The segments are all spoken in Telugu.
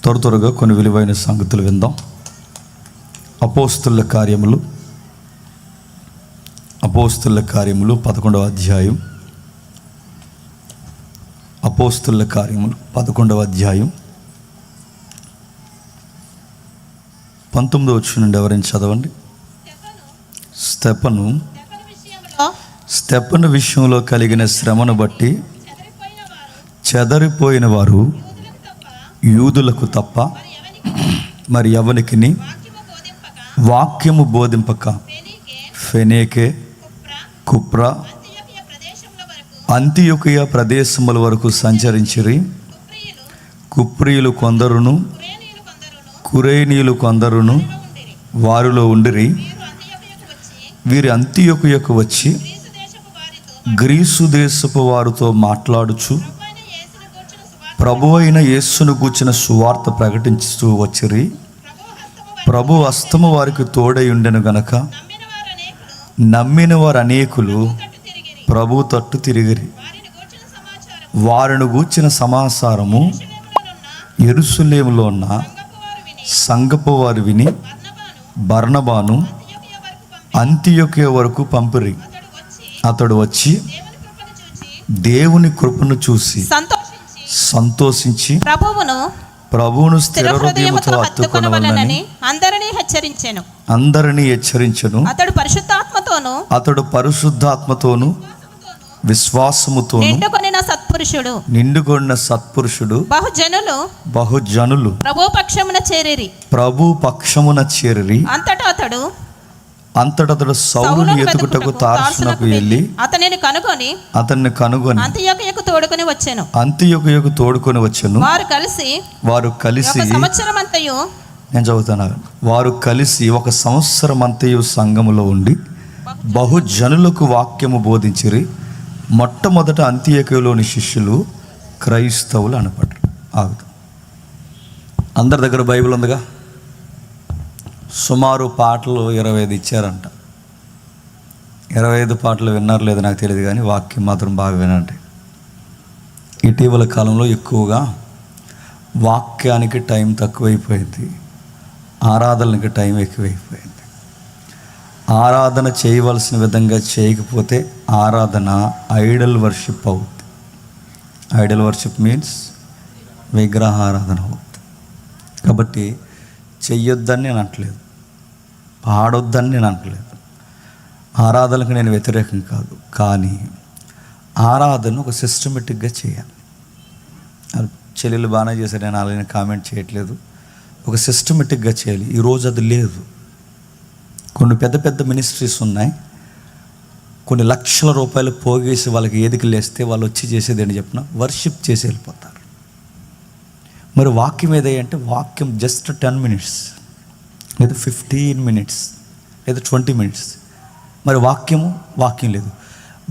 త్వరగా కొన్ని విలువైన సంగతులు విందాం. అపోస్తుల కార్యములు 11వ అధ్యాయం. అపోస్తుల కార్యములు 11వ అధ్యాయం 19వ వచనం నుండి ఎవరైనా చదవండి. స్తెఫను విషయంలో కలిగిన శ్రమను బట్టి చెదరిపోయిన వారు యూదులకు తప్ప మరి ఎవనికిని వాక్యము బోధింపక ఫెనేకే, కుప్రా, అంతియొకయ ప్రదేశముల వరకు సంచరించిరి. కుప్రీయులు కొందరును కురేనీయులు కొందరును వారిలో ఉండిరి. వీరి అంతియొకయకు వచ్చి గ్రీసు దేశపు వారితో మాట్లాడుచు ప్రభు అయిన యేసును గూర్చిన సువార్త ప్రకటించుతూ వచ్చిరి. ప్రభు హస్తము వారికి తోడై ఉండెను గనక నమ్మిన వారు అనేకులు ప్రభు తట్టు తిరిగిరి. వారిని గూర్చిన సమాచారము యెరూషలేములో ఉన్న సంఘపు వారు విని బర్నబాను అంతియొకయ వరకు పంపిరి. అతడు వచ్చి దేవుని కృపను చూసి సంతోషించి ప్రభువును స్థిర హృదయముతో హత్తుకొనవలెనని అందరినీ హెచ్చరించెను. అతడు పరిశుద్ధాత్మతోను విశ్వాసముతోను నిండుకొనిన సత్పురుషుడు బహుజనులు ప్రభు పక్షమున చేరిరి. అంతటా సౌలును ఎత్తుకుటకు తార్సునకు వెళ్ళి అతన్ని కనుగొని అంతియొకయకు తోడుకొని వచ్చెను. వారు కలిసి నేను చదువుతున్నాను. వారు కలిసి 1 సంవత్సరం అంతయు సంఘములో ఉండి బహుజనులకు వాక్యము బోధించిరి. మొట్టమొదట అంతియొకయలోని శిష్యులు క్రైస్తవులు అనపడ్డారు. ఆగుతాం. అందరి దగ్గర బైబిల్ ఉందిగా. సుమారు పాటలు 25 ఇచ్చారంట. 25 పాటలు విన్నారు లేదో నాకు తెలియదు, కానీ వాక్యం మాత్రం బాగా వినండి. ఇటీవల కాలంలో ఎక్కువగా వాక్యానికి టైం తక్కువైపోయింది, ఆరాధనకి టైం ఎక్కువైపోయింది. ఆరాధన చేయవలసిన విధంగా చేయకపోతే ఆరాధన ఐడల్ వర్షిప్ అవుతుంది. ఐడల్ వర్షిప్ మీన్స్ విగ్రహారాధన అవుతుంది. కాబట్టి చెయ్యొద్దని నేను అనట్లేదు, పాడొద్దని నేను అనట్లేదు. ఆరాధనకు నేను వ్యతిరేకం కాదు, కానీ ఆరాధన ఒక సిస్టమేటిక్గా చేయాలి. చెల్లెలు బాగానే చేశారు, నేను అలాగే కామెంట్ చేయట్లేదు. ఒక సిస్టమేటిక్గా చేయాలి. ఈరోజు అది లేదు. కొన్ని పెద్ద పెద్ద మినిస్ట్రీస్ ఉన్నాయి, కొన్ని లక్షల రూపాయలు పోగేసి వాళ్ళకి ఏదికి లేస్తే వాళ్ళు వచ్చి చేసేది ఏంటి చెప్పిన వర్షిప్ చేసి వెళ్ళిపోతారు. మరి వాక్యం ఏదంటే వాక్యం జస్ట్ 10 minutes లేదా 15 minutes లేదా 20 minutes. మరి వాక్యం లేదు.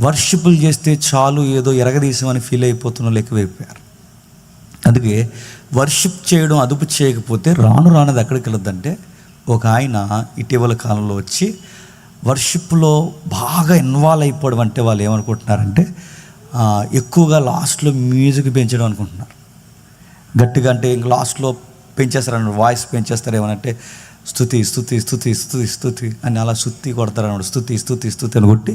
వర్షిపులు చేస్తే చాలు, ఏదో ఎరగదీసామని ఫీల్ అయిపోతున్న వాళ్ళు ఎక్కువైపోయారు. అందుకే వర్షిప్ చేయడం అదుపు చేయకపోతే రాను రానది ఎక్కడికి వెళ్ళొద్దంటే, ఒక ఆయన ఇటీవల కాలంలో వచ్చి వర్షిప్లో బాగా ఇన్వాల్వ్ అయిపోవడం అంటే వాళ్ళు ఏమనుకుంటున్నారంటే ఎక్కువగా లాస్ట్లో మ్యూజిక్ పెంచడం అనుకుంటున్నారు. గట్టిగా అంటే ఇంక లాస్ట్లో పెంచేస్తారన్నాడు, వాయిస్ పెంచేస్తారు. ఏమనంటే స్తుతి స్తుతి స్తుతి స్తుతి స్తుతి అని అలా స్తుతి కొడతారన్నాడు. స్తుతి స్తుతి స్తుతి అని కొట్టి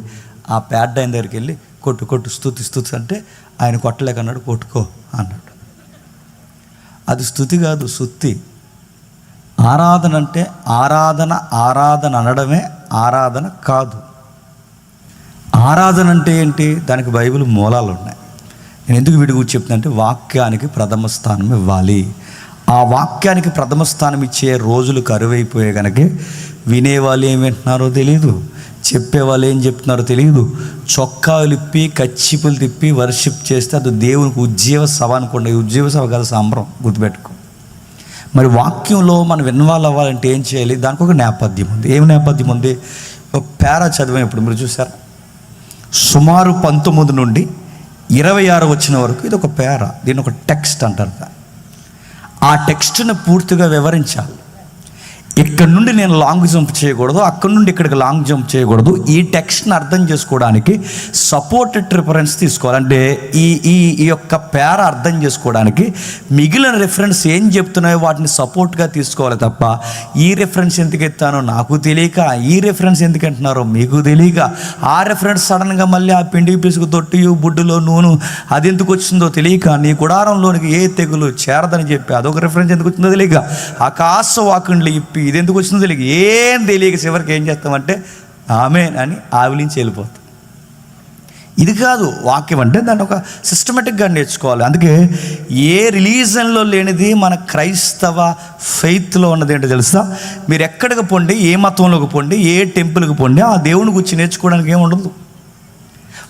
ఆ ప్యాడ్ ఆయన దగ్గరికి వెళ్ళి కొట్టు స్తుతి స్తుతి అంటే ఆయన కొట్టలేకన్నాడు, కొట్టుకో అన్నాడు. అది స్తుతి కాదు, సుత్తి. ఆరాధన అంటే ఆరాధన అనడమే ఆరాధన కాదు. ఆరాధన అంటే ఏంటి? దానికి బైబిల్ మూలాలు ఉన్నాయి. నేను ఎందుకు వీడి గురించి చెప్తున్నా అంటే, వాక్యానికి ప్రథమ స్థానం ఇవ్వాలి. ఆ వాక్యానికి ప్రథమ స్థానం ఇచ్చే రోజులు కరువైపోయే కనుక వినేవాళ్ళు ఏం వింటున్నారో తెలియదు, చెప్పేవాళ్ళు ఏం చెప్తున్నారో తెలియదు. చొక్కాలు ఇప్పి కచ్చిపులు తిప్పి వర్షిప్ చేస్తే అది దేవునికి ఉజ్జీవ సభ అనుకోండి. ఉజ్జీవ సభ కదా సంబరం, గుర్తుపెట్టుకో. మరి వాక్యంలో మనం ఇన్వాల్వ్ అవ్వాలంటే ఏం చేయాలి? దానికి ఒక నేపథ్యం ఉంది. ఏం నేపథ్యం ఉంది? ఒక పేరా చదివాం ఇప్పుడు, మీరు చూసారా? సుమారు 19 నుండి 26 వచ్చిన వరకు ఇది ఒక పేరా. దీన్ని ఒక టెక్స్ట్ అంటారు. ఆ టెక్స్ట్ను పూర్తిగా వివరించాలి. ఇక్కడ నుండి నేను లాంగ్ జంప్ చేయకూడదు, అక్కడ నుండి ఇక్కడికి లాంగ్ జంప్ చేయకూడదు. ఈ టెక్స్ట్ని అర్థం చేసుకోవడానికి సపోర్టెడ్ రిఫరెన్స్ తీసుకోవాలి. అంటే ఈ ఈ ఈ యొక్క పేర అర్థం చేసుకోవడానికి మిగిలిన రిఫరెన్స్ ఏం చెప్తున్నాయో వాటిని సపోర్ట్గా తీసుకోవాలి తప్ప ఈ రిఫరెన్స్ ఎందుకు ఎత్తానో నాకు తెలియక, ఈ రిఫరెన్స్ ఎందుకు అంటున్నారో మీకు తెలియక, ఆ రిఫరెన్స్ సడన్గా మళ్ళీ ఆ పిండి పిసుకు తొట్టియు బుడ్డులో నూనె అది ఎందుకు వచ్చిందో తెలియక, నీ గుడారంలోనికి ఏ తెగులు చేరదని చెప్పి అదొక రిఫరెన్స్ ఎందుకు వచ్చిందో తెలియక, ఆకాశవాకుని ఇప్పి ఇది ఎందుకు వచ్చిందో తెలియక, ఏం తెలియక చివరికి ఏం చేస్తామంటే ఆమేన్ అని ఆవిలించి వెళ్ళిపోతాం. ఇది కాదు వాక్యం అంటే, దాన్ని ఒక సిస్టమేటిక్గా నేర్చుకోవాలి. అందుకే ఏ రిలీజన్లో లేనిది మన క్రైస్తవ ఫెయిత్లో ఉన్నది ఏంటో తెలుసా? మీరు ఎక్కడికి పోండి, ఏ మతంలోకి పోండి, ఏ టెంపుల్కి పోండి, ఆ దేవుని గురించి నేర్చుకోవడానికి ఏమి ఉండదు.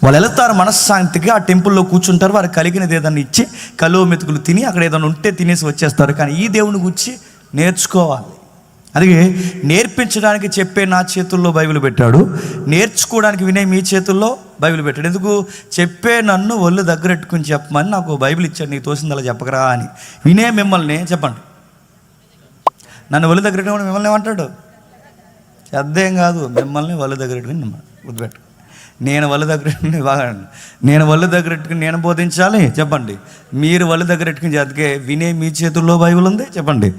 వాళ్ళు వెళతారు మనశ్శాంతికి, ఆ టెంపుల్లో కూర్చుంటారు, వారికి కలిగినది ఏదైనా ఇచ్చి కలువ మెతుకులు తిని అక్కడ ఏదైనా ఉంటే తినేసి వచ్చేస్తారు. కానీ ఈ దేవుని గురించి నేర్చుకోవాలి. అందుకే నేర్పించడానికి చెప్పే నా చేతుల్లో బైబిల్ పెట్టాడు, నేర్చుకోవడానికి వినే మీ చేతుల్లో బైబిల్ పెట్టాడు. ఎందుకు? చెప్పే నన్ను ఒళ్ళు దగ్గరెట్టుకుని చెప్పమని నాకు బైబిల్ ఇచ్చాడు, నీకు తోసింది అలా చెప్పకరా అని. వినే మిమ్మల్ని చెప్పండి, నన్ను ఒళ్ళు దగ్గరెట్టుకుని మిమ్మల్ని ఏమంటాడు? పెద్దేం కాదు, మిమ్మల్ని ఒళ్ళు దగ్గరెట్టుకుని గుర్తుపెట్టు. నేను ఒళ్ళు దగ్గరెట్టుకుని బాగా, నేను ఒళ్ళు దగ్గరెట్టుకుని నేను బోధించాలి చెప్పండి, మీరు ఒళ్ళు దగ్గరెట్టుకుని అందుకే వినే మీ చేతుల్లో బైబిల్ ఉంది చెప్పండి,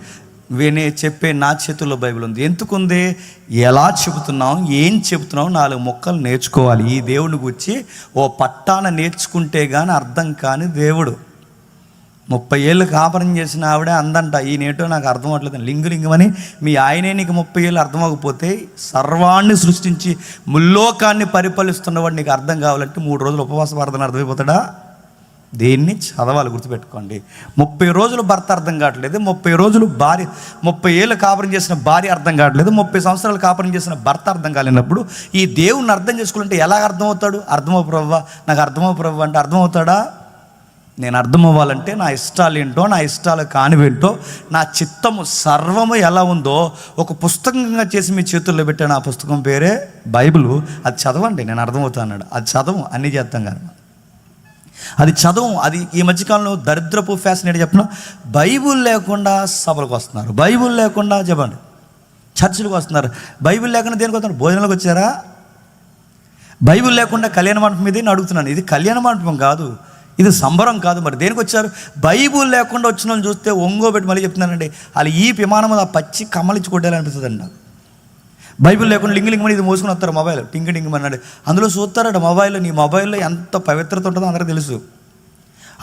వినే చెప్పే నా చేతుల్లో బైబిల్ ఉంది. ఎందుకుంది? ఎలా చెబుతున్నాం, ఏం చెబుతున్నాం, 4 ముక్కలు నేర్చుకోవాలి. ఈ దేవుని గురించి ఓ పట్టాన నేర్చుకుంటే కానీ అర్థం కాని దేవుడు. 30 ఏళ్ళు కాపురం చేసిన ఆవిడే అందంట, ఈయనేటో నాకు అర్థం అవ్వట్లేదు, లింగులింగమని మీ ఆయనే నీకు 30 ఏళ్ళు అర్థం అవ్వకపోతే, సర్వాన్ని సృష్టించి ముల్లోకాన్ని పరిపాలిస్తున్నవాడు నీకు అర్థం కావాలంటే 3 రోజులు ఉపవాస ప్రార్థన అర్థమైపోతాడా? దేన్ని చదవాలి, గుర్తుపెట్టుకోండి. 30 రోజులు భర్త అర్థం కావట్లేదు, 30 రోజులు భార్య, 30 ఏళ్ళు కాపురం చేసిన భార్య అర్థం కావట్లేదు, 30 సంవత్సరాలు కాపురం చేసిన భర్త అర్థం కాలేనప్పుడు ఈ దేవుణ్ణి అర్థం చేసుకోవాలంటే ఎలా అర్థమవుతాడు? అర్థమవు ప్రవ్వా, నాకు అర్థమవు ప్రవ్వా అంటే అర్థమవుతాడా? నేను అర్థం అవ్వాలంటే నా ఇష్టాలు ఏంటో, నా ఇష్టాలు కానివేంటో, నా చిత్తము సర్వము ఎలా ఉందో ఒక పుస్తకంగా చేసి మీ చేతుల్లో పెట్టాను. ఆ పుస్తకం పేరే బైబిల్. అది చదవండి, నేను అర్థమవుతాను అన్నాడు. అది చదవం, అన్నీ చేస్తాం కానీ అది చదవం. అది ఈ మధ్యకాలంలో దరిద్రపు ఫ్యాషన్ ఏంటి చెప్పిన, బైబిల్ లేకుండా సభలకు వస్తున్నారు, బైబిల్ లేకుండా చెప్పండి చర్చిలకు వస్తున్నారు, బైబిల్ లేకుండా దేనికి వస్తున్నారు? భోజనాలకు వచ్చారా? బైబిల్ లేకుండా కళ్యాణ మండపం మీద అడుగుతున్నాను. ఇది కళ్యాణ మండపం కాదు, ఇది సంబరం కాదు. మరి దేనికి వచ్చారు? బైబిల్ లేకుండా వచ్చిన వాళ్ళు చూస్తే ఒంగోబెట్టి మళ్ళీ చెప్తున్నానండి, వాళ్ళు ఈ విమానం ఆ పచ్చి కమ్మలిచ్చి కొట్టాలనిపిస్తుంది అండి నాకు. బైబిల్ లేకుండా లింగలింగమని ఇది మోసుకుని వస్తారు, మొబైల్ టింగ్ టింగ్ అన్నాడు, అందులో చూస్తారట మొబైల్లో. నీ మొబైల్లో ఎంత పవిత్రత ఉంటుందో అందరికీ తెలుసు.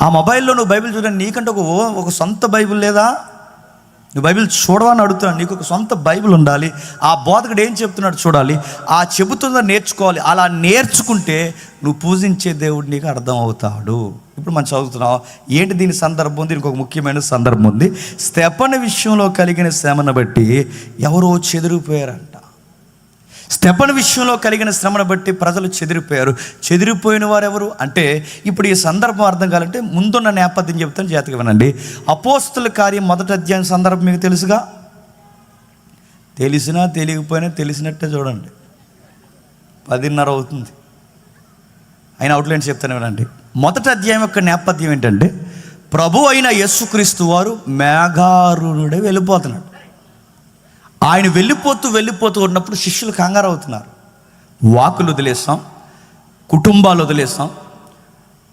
ఆ మొబైల్లో నువ్వు బైబిల్ చూడండి, నీకంటే ఒక సొంత బైబిల్ లేదా? నువ్వు బైబిల్ చూడవని అడుగుతున్నాను. నీకు ఒక సొంత బైబిల్ ఉండాలి. ఆ బోధకుడు ఏం చెప్తున్నాడు చూడాలి, ఆ చెబుతుందో నేర్చుకోవాలి. అలా నేర్చుకుంటే నువ్వు పూజించే దేవుడు నీకు అర్థం అవుతాడు. ఇప్పుడు మనం చదువుతున్నాం ఏంటి? దీని సందర్భం, దీనికి ఒక ముఖ్యమైన సందర్భం ఉంది. స్తెఫను విషయంలో కలిగిన శ్రమను బట్టి ఎవరో చెదిరిపోయారంట. స్తెఫను విషయంలో కలిగిన శ్రమను బట్టి ప్రజలు చెదిరిపోయారు. చెదిరిపోయిన వారు ఎవరు అంటే, ఇప్పుడు ఈ సందర్భం అర్థం కావాలంటే ముందున్న నేపథ్యం చెప్తాను, జాగ్రత్తగా వినండి. అపోస్తుల కార్యం 1వ అధ్యాయం సందర్భం మీకు తెలుసుగా. తెలిసినా తెలియకపోయినా తెలిసినట్టే చూడండి. 10:30 అవుతుంది, అయినా అవుట్లైన్ చెప్తాను వినండి. 1వ అధ్యాయం యొక్క నేపథ్యం ఏంటంటే, ప్రభు అయిన యేసుక్రీస్తు వారు మేఘారుడే వెళ్ళిపోతున్నాడు. ఆయన వెళ్ళిపోతూ ఉన్నప్పుడు శిష్యులు కంగారు అవుతున్నారు. వాకులు వదిలేస్తాం, కుటుంబాలు వదిలేస్తాం,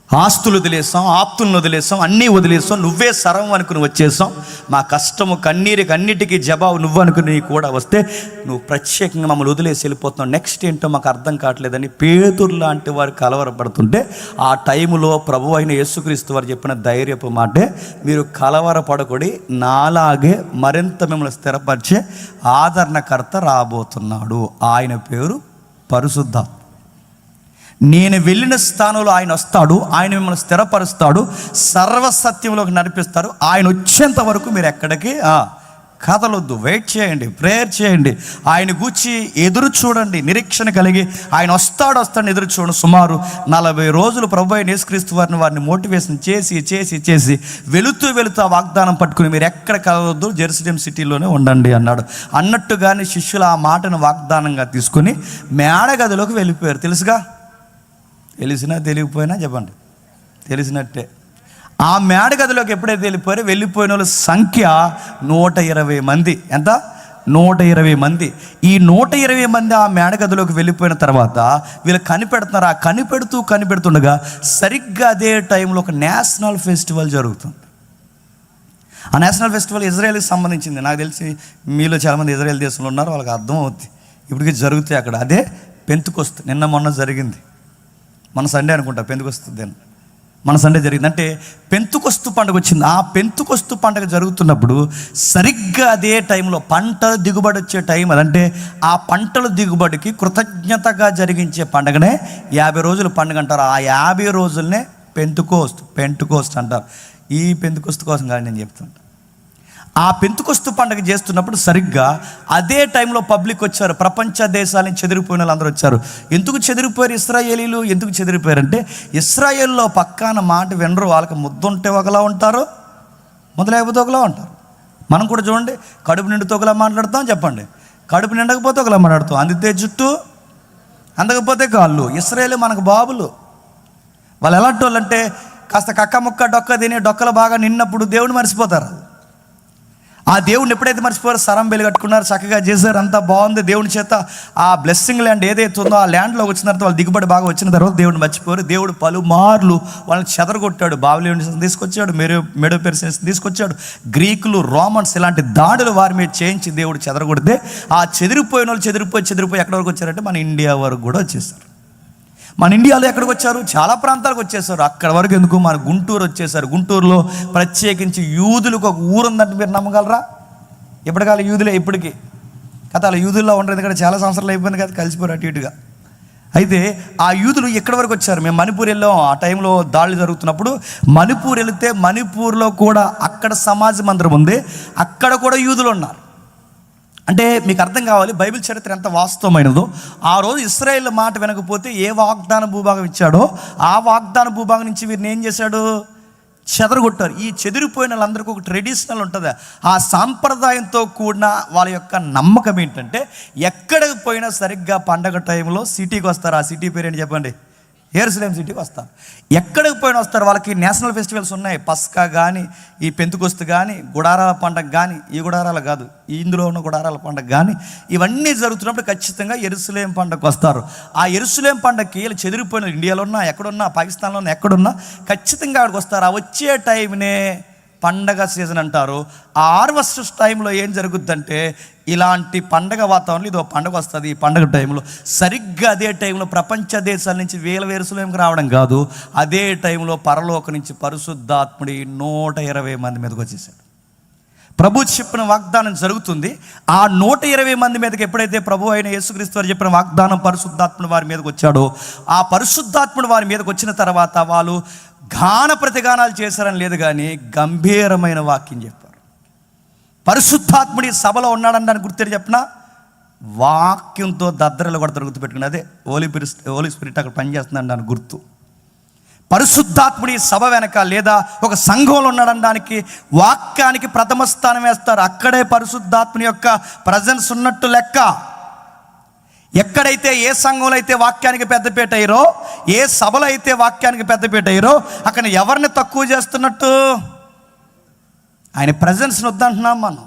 ఆస్తులు వదిలేస్తాం, ఆప్తులను వదిలేస్తాం, అన్నీ వదిలేస్తాం, నువ్వే సర్వం అనుకుని వచ్చేస్తాం, మా కష్టము కన్నీరికి అన్నిటికీ జవాబు నువ్వు అనుకుని కూడా వస్తే నువ్వు ప్రత్యేకంగా మమ్మల్ని వదిలేసి వెళ్ళిపోతున్నావు, నెక్స్ట్ ఏంటో మాకు అర్థం కావట్లేదని పేతురు లాంటి వారు కలవరపడుతుంటే, ఆ టైంలో ప్రభు అయిన యేసుక్రీస్తు వారు చెప్పిన ధైర్యపు మాటే, మీరు కలవరపడకూడి, నాలాగే మరింత మిమ్మల్ని స్థిరపరిచే ఆదరణకర్త రాబోతున్నాడు. ఆయన పేరు పరిశుద్ధాత్మ. నేను వెళ్ళిన స్థానంలో ఆయన వస్తాడు, ఆయన మిమ్మల్ని స్థిరపరుస్తాడు, సర్వసత్యంలోకి నడిపిస్తారు. ఆయన వచ్చేంత వరకు మీరు ఎక్కడికి కదలొద్దు, వెయిట్ చేయండి, ప్రేయర్ చేయండి, ఆయన గూర్చి ఎదురు చూడండి, నిరీక్షణ కలిగి ఆయన వస్తాడని ఎదురు చూడండి. సుమారు 40 రోజులు ప్రభు అయిన యేసుక్రీస్తు వారిని మోటివేషన్ చేసి వెళుతూ ఆ వాగ్దానం పట్టుకుని మీరు ఎక్కడ కదలొద్దు, జెరూసలేం సిటీలోనే ఉండండి అన్నాడు. అన్నట్టుగానే శిష్యులు ఆ మాటను వాగ్దానంగా తీసుకుని మేడగదిలోకి వెళ్ళిపోయారు. తెలుసుగా, తెలిసినా తెలియకపోయినా చెప్పండి తెలిసినట్టే. ఆ మేడగదిలోకి ఎప్పుడైతే వెళ్ళిపోయిన వాళ్ళ సంఖ్య 120 మంది. ఎంత? 120 మంది. ఈ 120 మంది ఆ మేడగదిలోకి వెళ్ళిపోయిన తర్వాత వీళ్ళు కనిపెడుతున్నారు. ఆ కనిపెడుతుండగా సరిగ్గా అదే టైంలో ఒక నేషనల్ ఫెస్టివల్ జరుగుతుంది. ఆ నేషనల్ ఫెస్టివల్ ఇజ్రాయెల్కి సంబంధించింది. నాకు తెలిసి మీలో చాలామంది ఇజ్రాయెల్ దేశంలో ఉన్నారు, వాళ్ళకి అర్థం అవుతుంది. ఇప్పటికీ జరుగుతాయి అక్కడ. అదే పెంతుకొస్తు. నిన్న మొన్న జరిగింది, మన సండే అనుకుంటా పెంతుకొస్తుంది. మన సండే జరిగింది. అంటే పెంతుకొస్తు పండుగ వచ్చింది. ఆ పెంతుకొస్తు పండుగ జరుగుతున్నప్పుడు సరిగ్గా అదే టైంలో పంటల దిగుబడి వచ్చే టైం అదంటే ఆ పంటల దిగుబడికి కృతజ్ఞతగా జరిగించే పండుగనే 50 రోజుల పండుగ అంటారు. ఆ 50 రోజులనే పెంతుకోస్ట్ అంటారు. ఈ పెంతుకొస్తు కోసం కాదు నేను చెప్తుంటా. ఆ పెంతుకొస్తు పండుగ చేస్తున్నప్పుడు సరిగ్గా అదే టైంలో పబ్లిక్ వచ్చారు. ప్రపంచ దేశాల నుంచి చెదిరిపోయిన వాళ్ళందరూ వచ్చారు. ఎందుకు చెదిరిపోయారు ఇశ్రాయేలీలు? ఎందుకు చెదిరిపోయారంటే ఇశ్రాయేల్లో పక్కాన మాట వినరు. వాళ్ళకి ముద్దుంటే ఒకలా ఉంటారు, ముద్ద లేకపోతే ఒకలా ఉంటారు. మనం కూడా చూడండి, కడుపు నిండితే ఒకలా మాట్లాడతాం, చెప్పండి. కడుపు నిండకపోతే ఒకలా మాట్లాడతాం. అందితే జుట్టు, అందకపోతే కాళ్ళు. ఇశ్రాయేలు మనకు బాబులు. వాళ్ళు ఎలాంటి వాళ్ళు అంటే కాస్త కక్క ముక్క డొక్క తిని డొక్కలు బాగా నిన్నప్పుడు దేవుడిని మర్చిపోతారు. ఆ దేవుడిని ఎప్పుడైతే మర్చిపోయారో సరం బెల్లి కట్టుకున్నారు, చక్కగా చేశారు, అంతా బాగుంది. దేవుని చేత ఆ బ్లెస్సింగ్ ల్యాండ్ ఏదైతే ఉందో ఆ ల్యాండ్లో వచ్చిన తర్వాత వాళ్ళు దిగుబడి బాగా వచ్చిన తర్వాత దేవుడిని మర్చిపోయారు. దేవుడు పలుమార్లు వాళ్ళని చెదరగొట్టాడు. బాబిలోనియన్స్ తీసుకొచ్చాడు, మెడో పెర్షియన్స్ తీసుకొచ్చాడు, గ్రీకులు, రోమన్స్ ఇలాంటి దాడులు వారి మీద చేయించి దేవుడు చెదరగొడితే ఆ చెదిరిపోయిన వాళ్ళు చెదిరిపోయి ఎక్కడి వరకు వచ్చారంటే మన ఇండియా వరకు కూడా వచ్చేసారు. మన ఇండియాలో ఎక్కడికి వచ్చారు? చాలా ప్రాంతాలకు వచ్చేసారు. అక్కడ వరకు ఎందుకు, మన గుంటూరు వచ్చేసారు. గుంటూరులో ప్రత్యేకించి యూదులకు ఒక ఊరు ఉందంటే మీరు నమ్మగలరా? ఎప్పటికాల యూదులే ఇప్పటికీ కథ. అలా యూదుల్లో ఉండరు, ఎందుకంటే చాలా సంవత్సరాలు అయిపోయింది కదా, కలిసిపోయారు అటు ఇటుగా. అయితే ఆ యూదులు ఎక్కడి వరకు వచ్చారు? మేము మణిపూర్ వెళ్ళాం. ఆ టైంలో దాడులు జరుగుతున్నప్పుడు మణిపూర్ వెళితే మణిపూర్లో కూడా అక్కడ సమాజ మందిరం ఉంది, అక్కడ కూడా యూదులు ఉన్నారు. అంటే మీకు అర్థం కావాలి బైబిల్ చరిత్ర ఎంత వాస్తవమైనదో. ఆ రోజు ఇశ్రాయేల్ మాట వినకపోతే ఏ వాగ్దాన భూభాగం ఇచ్చాడో ఆ వాగ్దాన భూభాగం నుంచి వీరిని ఏం చేశాడు? చెదరగొట్టారు. ఈ చెదిరిపోయిన వాళ్ళందరికీ ఒక ట్రెడిషనల్ ఉంటుంది. ఆ సాంప్రదాయంతో కూడిన వాళ్ళ యొక్క నమ్మకం ఏంటంటే ఎక్కడికి పోయినా సరిగ్గా పండగ టైంలో సిటీకి వస్తారు. ఆ సిటీ పేరు ఏంటి చెప్పండి? యెరూషలేం సిటీకి వస్తారు. ఎక్కడికి పోయినా వస్తారు. వాళ్ళకి నేషనల్ ఫెస్టివల్స్ ఉన్నాయి. పస్కా కానీ, ఈ పెంతుకొస్తు కానీ, గుడారాల పండగ కానీ, ఈ గుడారాలు కాదు, ఇందులో ఉన్న గుడారాల పండగ కానీ, ఇవన్నీ జరుగుతున్నప్పుడు ఖచ్చితంగా యెరూషలేం పండగకు వస్తారు. ఆ యెరూషలేం పండగకి వీళ్ళు చెదిరిపోయిన ఇండియాలో ఉన్నా, ఎక్కడున్నా, పాకిస్తాన్లో ఉన్నా, ఎక్కడున్నా ఖచ్చితంగా అక్కడికి వస్తారు. ఆ వచ్చే టైంనే పండగ సీజన్ అంటారు. ఆ హార్వెస్ట్ టైంలో ఏం జరుగుద్దంటే ఇలాంటి పండగ వాతావరణంలో ఇదో పండగ వస్తుంది. ఈ పండగ టైంలో సరిగ్గా అదే టైంలో ప్రపంచ దేశాల నుంచి యెరూషలేంకి రావడం కాదు, అదే టైంలో పరలోక నుంచి పరిశుద్ధాత్ముడి 120 మంది మీదకి వచ్చేసాడు. ప్రభు చెప్పిన వాగ్దానం జరుగుతుంది. ఆ 120 మంది మీదకి ఎప్పుడైతే ప్రభు అయిన యేసుక్రీస్తు వారు చెప్పిన వాగ్దానం పరిశుద్ధాత్ముడు వారి మీదకి వచ్చాడో, ఆ పరిశుద్ధాత్ముడు వారి మీదకి వచ్చిన తర్వాత వాళ్ళు గాన ప్రతిగానాలు చేశారని లేదు కానీ గంభీరమైన వాక్యం చెప్పారు. పరిశుద్ధాత్ముడి సభలో ఉన్నాడని దాన్ని గుర్తు చెప్పిన వాక్యంతో దద్దరలు కూడా గుర్తుపెట్టుకుని అదే హోలీ స్పిరిట్ అక్కడ పనిచేస్తుందని దాని గుర్తు. పరిశుద్ధాత్ముడి సభ వెనక లేదా ఒక సంఘంలో ఉన్నాడనడానికి వాక్యానికి ప్రథమ స్థానం వేస్తారు. అక్కడే పరిశుద్ధాత్ముని యొక్క ప్రజెన్స్ ఉన్నట్టు లెక్క. ఎక్కడైతే ఏ సంఘంలో అయితే వాక్యానికి పెద్దపీట అయ్యారో, ఏ సభలో అయితే వాక్యానికి పెద్దపీట అయ్యారో అక్కడ ఎవరిని తక్కువ చేస్తున్నట్టు? ఆయన ప్రజెన్స్ని వద్దంటున్నాం మనం.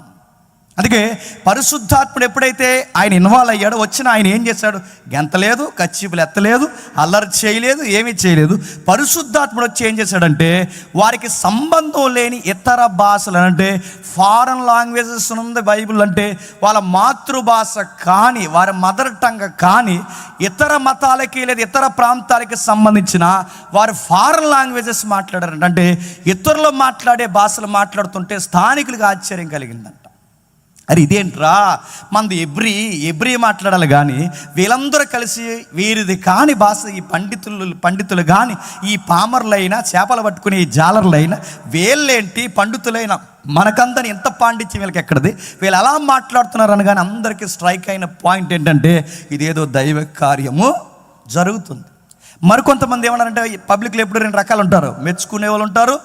అందుకే పరిశుద్ధాత్ముడు ఎప్పుడైతే ఆయన ఇన్వాల్వ్ అయ్యాడో, వచ్చిన ఆయన ఏం చేశాడు? గెంతలేదు, కచ్చీపులు ఎత్తలేదు, అల్లరి చేయలేదు, ఏమీ చేయలేదు. పరిశుద్ధాత్ముడు వచ్చి ఏం చేశాడంటే వారికి సంబంధం లేని ఇతర భాషలు, అంటే ఫారెన్ లాంగ్వేజెస్ ఉంది బైబిల్, అంటే వాళ్ళ మాతృభాష కానీ, వారి మదర్ టంగ్ కానీ, ఇతర మతాలకి లేదా ఇతర ప్రాంతాలకి సంబంధించిన వారు ఫారెన్ లాంగ్వేజెస్ మాట్లాడారంట. అంటే ఇతరులు మాట్లాడే భాషలు మాట్లాడుతుంటే స్థానికులకు ఆశ్చర్యం కలిగిందంట. అరే ఇదేంట్రా, మనది ఎబ్రి మాట్లాడాలి కానీ వీళ్ళందరూ కలిసి వీరిది కాని భాష ఈ పండితులు కానీ, ఈ పామర్లైనా, చేపలు పట్టుకునే ఈ జాలర్లైనా, వీళ్ళేంటి పండితులైనా, మనకందరి ఎంత పాండిత్యం వీళ్ళకి ఎక్కడిది, వీళ్ళు ఎలా మాట్లాడుతున్నారని కానీ అందరికీ స్ట్రైక్ అయిన పాయింట్ ఏంటంటే ఇదేదో దైవ కార్యము జరుగుతుంది. మరికొంతమంది ఏమన్నారంటే పబ్లిక్లో ఎప్పుడు 2 రకాలు ఉంటారు. మెచ్చుకునే వాళ్ళు ఉంటారు,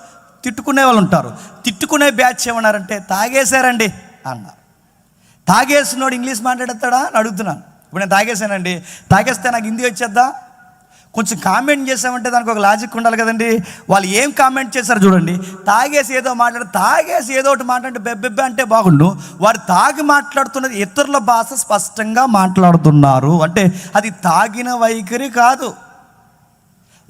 తిట్టుకునే వాళ్ళు ఉంటారు. తిట్టుకునే బ్యాచ్ ఏమన్నారంటే తాగేశారండి అన్నారు. తాగేసినోడు ఇంగ్లీష్ మాట్లాడతాడా అని అడుగుతున్నాను. ఇప్పుడు నేను తాగేసానండి, తాగేస్తే నాకు హిందీ వచ్చేద్దా? కొంచెం కామెంట్ చేసామంటే దానికి ఒక లాజిక్ ఉండాలి కదండి. వాళ్ళు ఏం కామెంట్ చేశారు చూడండి. తాగేసి ఏదో తాగేసి ఏదో ఒకటి మాట్లాడితే బెబ్బెబ్బే అంటే బాగుండు. వారు తాగి మాట్లాడుతున్నది ఇతరుల భాష స్పష్టంగా మాట్లాడుతున్నారు అంటే అది తాగిన వైఖరి కాదు.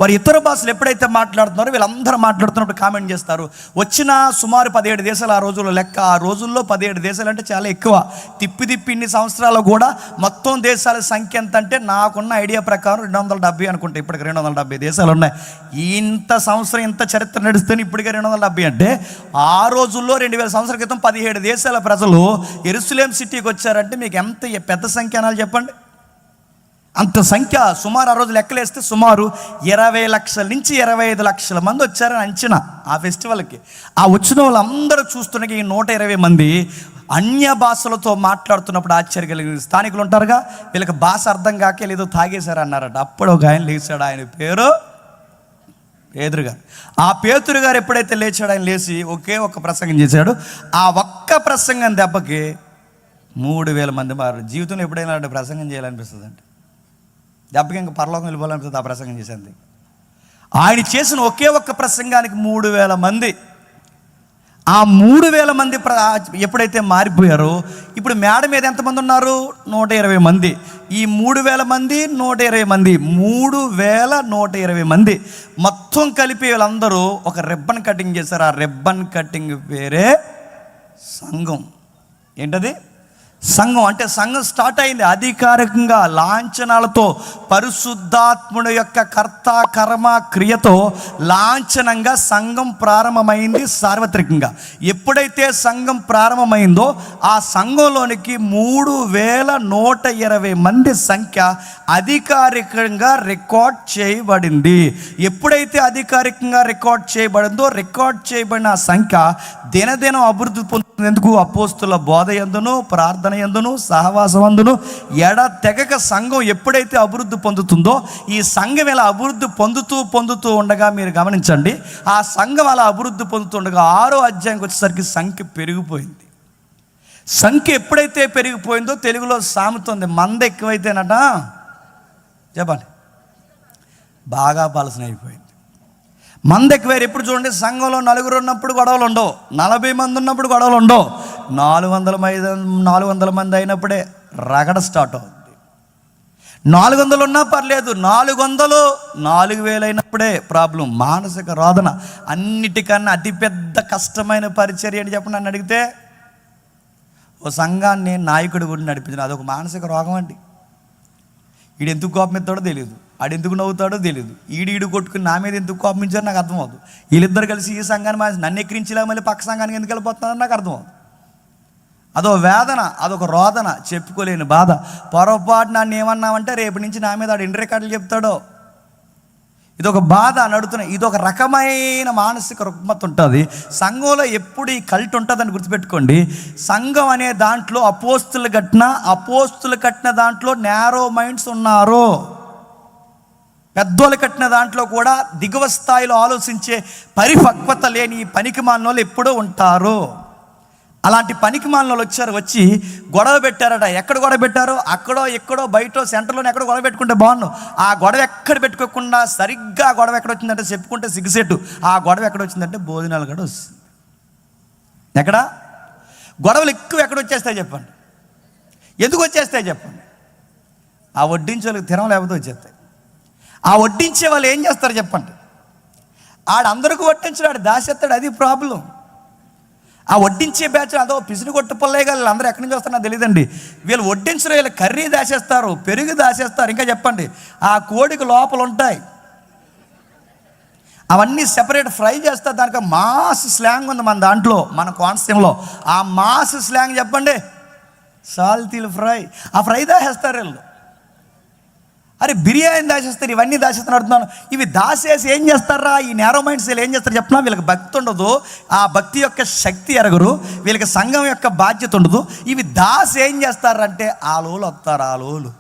వారు ఇతర భాషలు ఎప్పుడైతే మాట్లాడుతున్నారో వీళ్ళందరూ మాట్లాడుతున్నప్పుడు కామెంట్ చేస్తారు. వచ్చిన సుమారు 17 దేశాలు ఆ రోజుల్లో లెక్క. ఆ రోజుల్లో 17 దేశాలు అంటే చాలా ఎక్కువ. తిప్పి ఇన్ని సంవత్సరాలు కూడా మొత్తం దేశాల సంఖ్య ఎంత అంటే నాకున్న ఐడియా ప్రకారం 270 అనుకుంటా. ఇప్పటికి 270 దేశాలు ఉన్నాయి. ఇంత సంవత్సరం ఇంత చరిత్ర నడిస్తేనే ఇప్పటికే 270 అంటే ఆ రోజుల్లో 2000 సంవత్సరాల క్రితం 17 దేశాల ప్రజలు యెరూషలేం సిటీకి వచ్చారంటే మీకు ఎంత పెద్ద సంఖ్య అనాలి చెప్పండి. అంత సంఖ్య సుమారు ఆ రోజు లెక్కలేస్తే సుమారు 20 లక్షల నుంచి 25 లక్షల మంది వచ్చారని అంచనా ఆ ఫెస్టివల్కి. ఆ వచ్చిన వాళ్ళందరూ చూస్తున్న ఈ 120 మంది అన్య భాషలతో మాట్లాడుతున్నప్పుడు ఆశ్చర్య కలిగిన స్థానికులు ఉంటారుగా, వీళ్ళకి భాష అర్థం కాక ఏదో తాగేశారు అన్నారట. అప్పుడు ఒక ఆయన లేచాడు, ఆయన పేరు పేతురు గారు. ఆ పేతురు గారు ఎప్పుడైతే లేచాడు, ఆయన లేచి ఒకే ఒక్క ప్రసంగం చేశాడు. ఆ ఒక్క ప్రసంగం దెబ్బకి 3000 మంది మారు. జీవితంలో ఎప్పుడైనా ప్రసంగం చేయాలనిపిస్తుంది అంటే దెబ్బకి ఇంకా పరలోకం వెళ్ళిపోవాలనిపిస్తుంది. ఆ ప్రసంగం చేసింది ఆయన చేసిన ఒకే ఒక్క ప్రసంగానికి 3000 మంది. ఆ 3000 మంది ఎప్పుడైతే మారిపోయారో ఇప్పుడు మేడ మీద ఎంతమంది ఉన్నారు? 120 మంది. ఈ 3000 మంది 120 మంది 3120 మంది మొత్తం కలిపి వీళ్ళందరూ ఒక రిబ్బన్ కటింగ్ చేశారు. ఆ రిబ్బన్ కటింగ్ పేరే సంఘం. ఏంటది? సంఘం. అంటే సంఘం స్టార్ట్ అయింది అధికారికంగా లాంఛనాలతో, పరిశుద్ధాత్ముడు యొక్క కర్త కర్మ క్రియతో లాంఛనంగా సంఘం ప్రారంభమైంది సార్వత్రికంగా. ఎప్పుడైతే సంఘం ప్రారంభమైందో ఆ సంఘంలోనికి 3120 మంది సంఖ్య అధికారికంగా రికార్డ్ చేయబడింది. ఎప్పుడైతే అధికారికంగా రికార్డ్ చేయబడిందో రికార్డ్ చేయబడిన సంఖ్య దినదినం అభివృద్ధి పొందేందుకు అపోస్తుల బోధ యందును, ప్రార్థన యందును, సహవాసం అందును ఎడతెగక సంఘం ఎప్పుడైతే అభివృద్ధి పొందుతుందో, ఈ సంఘం ఇలా అభివృద్ధి పొందుతూ ఉండగా మీరు గమనించండి, ఆ సంఘం అలా అభివృద్ధి పొందుతుండగా 6వ అధ్యాయంకి వచ్చేసరికి సంఖ్య పెరిగిపోయింది. సంఖ్య ఎప్పుడైతే పెరిగిపోయిందో తెలుగులో సామెత ఉంది, మంద ఎక్కువైతేనట చెప్పండి బాగా పాలసన అయిపోయింది. మంది ఎక్కువ. ఎప్పుడు చూడండి, సంఘంలో 4 ఉన్నప్పుడు గొడవలు ఉండవు, 40 మంది ఉన్నప్పుడు గొడవలు ఉండవు, 400 మంది అయినప్పుడే రగడ స్టార్ట్ అవుతుంది. 400 ఉన్నా పర్లేదు, 400 4000 అయినప్పుడే ప్రాబ్లం. మానసిక రోదన అన్నిటికన్నా అతిపెద్ద కష్టమైన పరిచర్య అని చెప్పి నన్ను అడిగితే, ఓ సంఘాన్ని నాయకుడి గురించి నడిపించిన అదొక మానసిక రోగం అండి. ఈడు ఎందుకు కోపం ఎత్తాడో తెలియదు, ఆడు ఎందుకు నవ్వుతాడో తెలియదు, ఈడు కొట్టుకుని నా మీద ఎందుకు కోపించారో నాకు అర్థమవుతుంది. వీళ్ళిద్దరు కలిసి ఈ సంఘాన్ని నన్ను ఎక్కిరించలే, మళ్ళీ పక్క సంఘానికి ఎందుకు వెళ్ళిపోతున్నారో నాకు అర్థమవుతుంది. అదో వేదన, అదొక రోదన, చెప్పుకోలేని బాధ. పొరపాటు నన్ను ఏమన్నామంటే రేపు నుంచి నా మీద ఆడు ఎన్ని రికార్డులు చెప్తాడో, ఇదొక బాధ నడుతున్నాయి. ఇదొక రకమైన మానసిక రుగ్మత ఉంటుంది సంఘంలో. ఎప్పుడు ఈ కల్ట్ ఉంటుందని గుర్తుపెట్టుకోండి. సంఘం అనే దాంట్లో అపోస్తులు కట్టిన దాంట్లో నేరో మైండ్స్ ఉన్నారు. పెద్దోళ్ళు కట్టిన దాంట్లో కూడా దిగువ స్థాయిలో ఆలోచించే పరిపక్వత లేని పనికిమాలిన వాళ్ళు ఎప్పుడూ ఉంటారు. అలాంటి పనికిమాలిన వాళ్ళు వచ్చి గొడవ పెట్టారట. ఎక్కడ గొడవ పెట్టారో, అక్కడో ఎక్కడో బయటో సెంటర్లోనే ఎక్కడో గొడవ పెట్టుకుంటే బాగున్నావు. ఆ గొడవ ఎక్కడ పెట్టుకోకుండా సరిగ్గా గొడవ ఎక్కడ వచ్చిందంటే చెప్పుకుంటే సిగ్గుసేటు. ఆ గొడవ ఎక్కడ వచ్చిందంటే భోజనాలు కూడా వస్తుంది. ఎక్కడ గొడవలు ఎక్కువ ఎక్కడ వచ్చేస్తాయి చెప్పండి? ఎందుకు వచ్చేస్తాయి చెప్పండి? ఆ వడ్డించే వాళ్ళకి తినం లేకపోతే వచ్చేస్తాయి. ఆ వడ్డించే వాళ్ళు ఏం చేస్తారు చెప్పండి? ఆడందరికీ వడ్డించడు, ఆడు దాచేస్తాడు. అది ప్రాబ్లం. ఆ వడ్డించే బ్యాచ్ అదో పిసిని కొట్టు పొల్లయ్య గారు అందరూ ఎక్కడి నుంచి వస్తారో నాకు తెలియదండి. వీళ్ళు వడ్డించరు, వీళ్ళు కర్రీ దాచేస్తారు, పెరుగు దాచేస్తారు. ఇంకా చెప్పండి, ఆ కోడికి లోపలు ఉంటాయి, అవన్నీ సెపరేట్ ఫ్రై చేస్తారు. దానికి మాస్ స్లాంగ్ ఉంది మన దాంట్లో, మన కోనసీమలో. ఆ మాస్ స్లాంగ్ చెప్పండి, సాల్తీలు ఫ్రై. ఆ ఫ్రై దాచేస్తారు వీళ్ళు. అరే బిర్యానీ దాచేస్తారు, ఇవన్నీ దాచేస్తారు అడుగుతున్నాను. ఇవి దాచేసి ఏం చేస్తారా ఈ నేరో మైండ్స్? వీళ్ళు ఏం చేస్తారు చెప్పినా, వీళ్ళకి భక్తి ఉండదు, ఆ భక్తి యొక్క శక్తి ఎరగరు, వీళ్ళకి సంఘం యొక్క బాధ్యత ఉండదు. ఇవి దాసి ఏం చేస్తారంటే ఆలోలు వస్తారు, ఆలోలు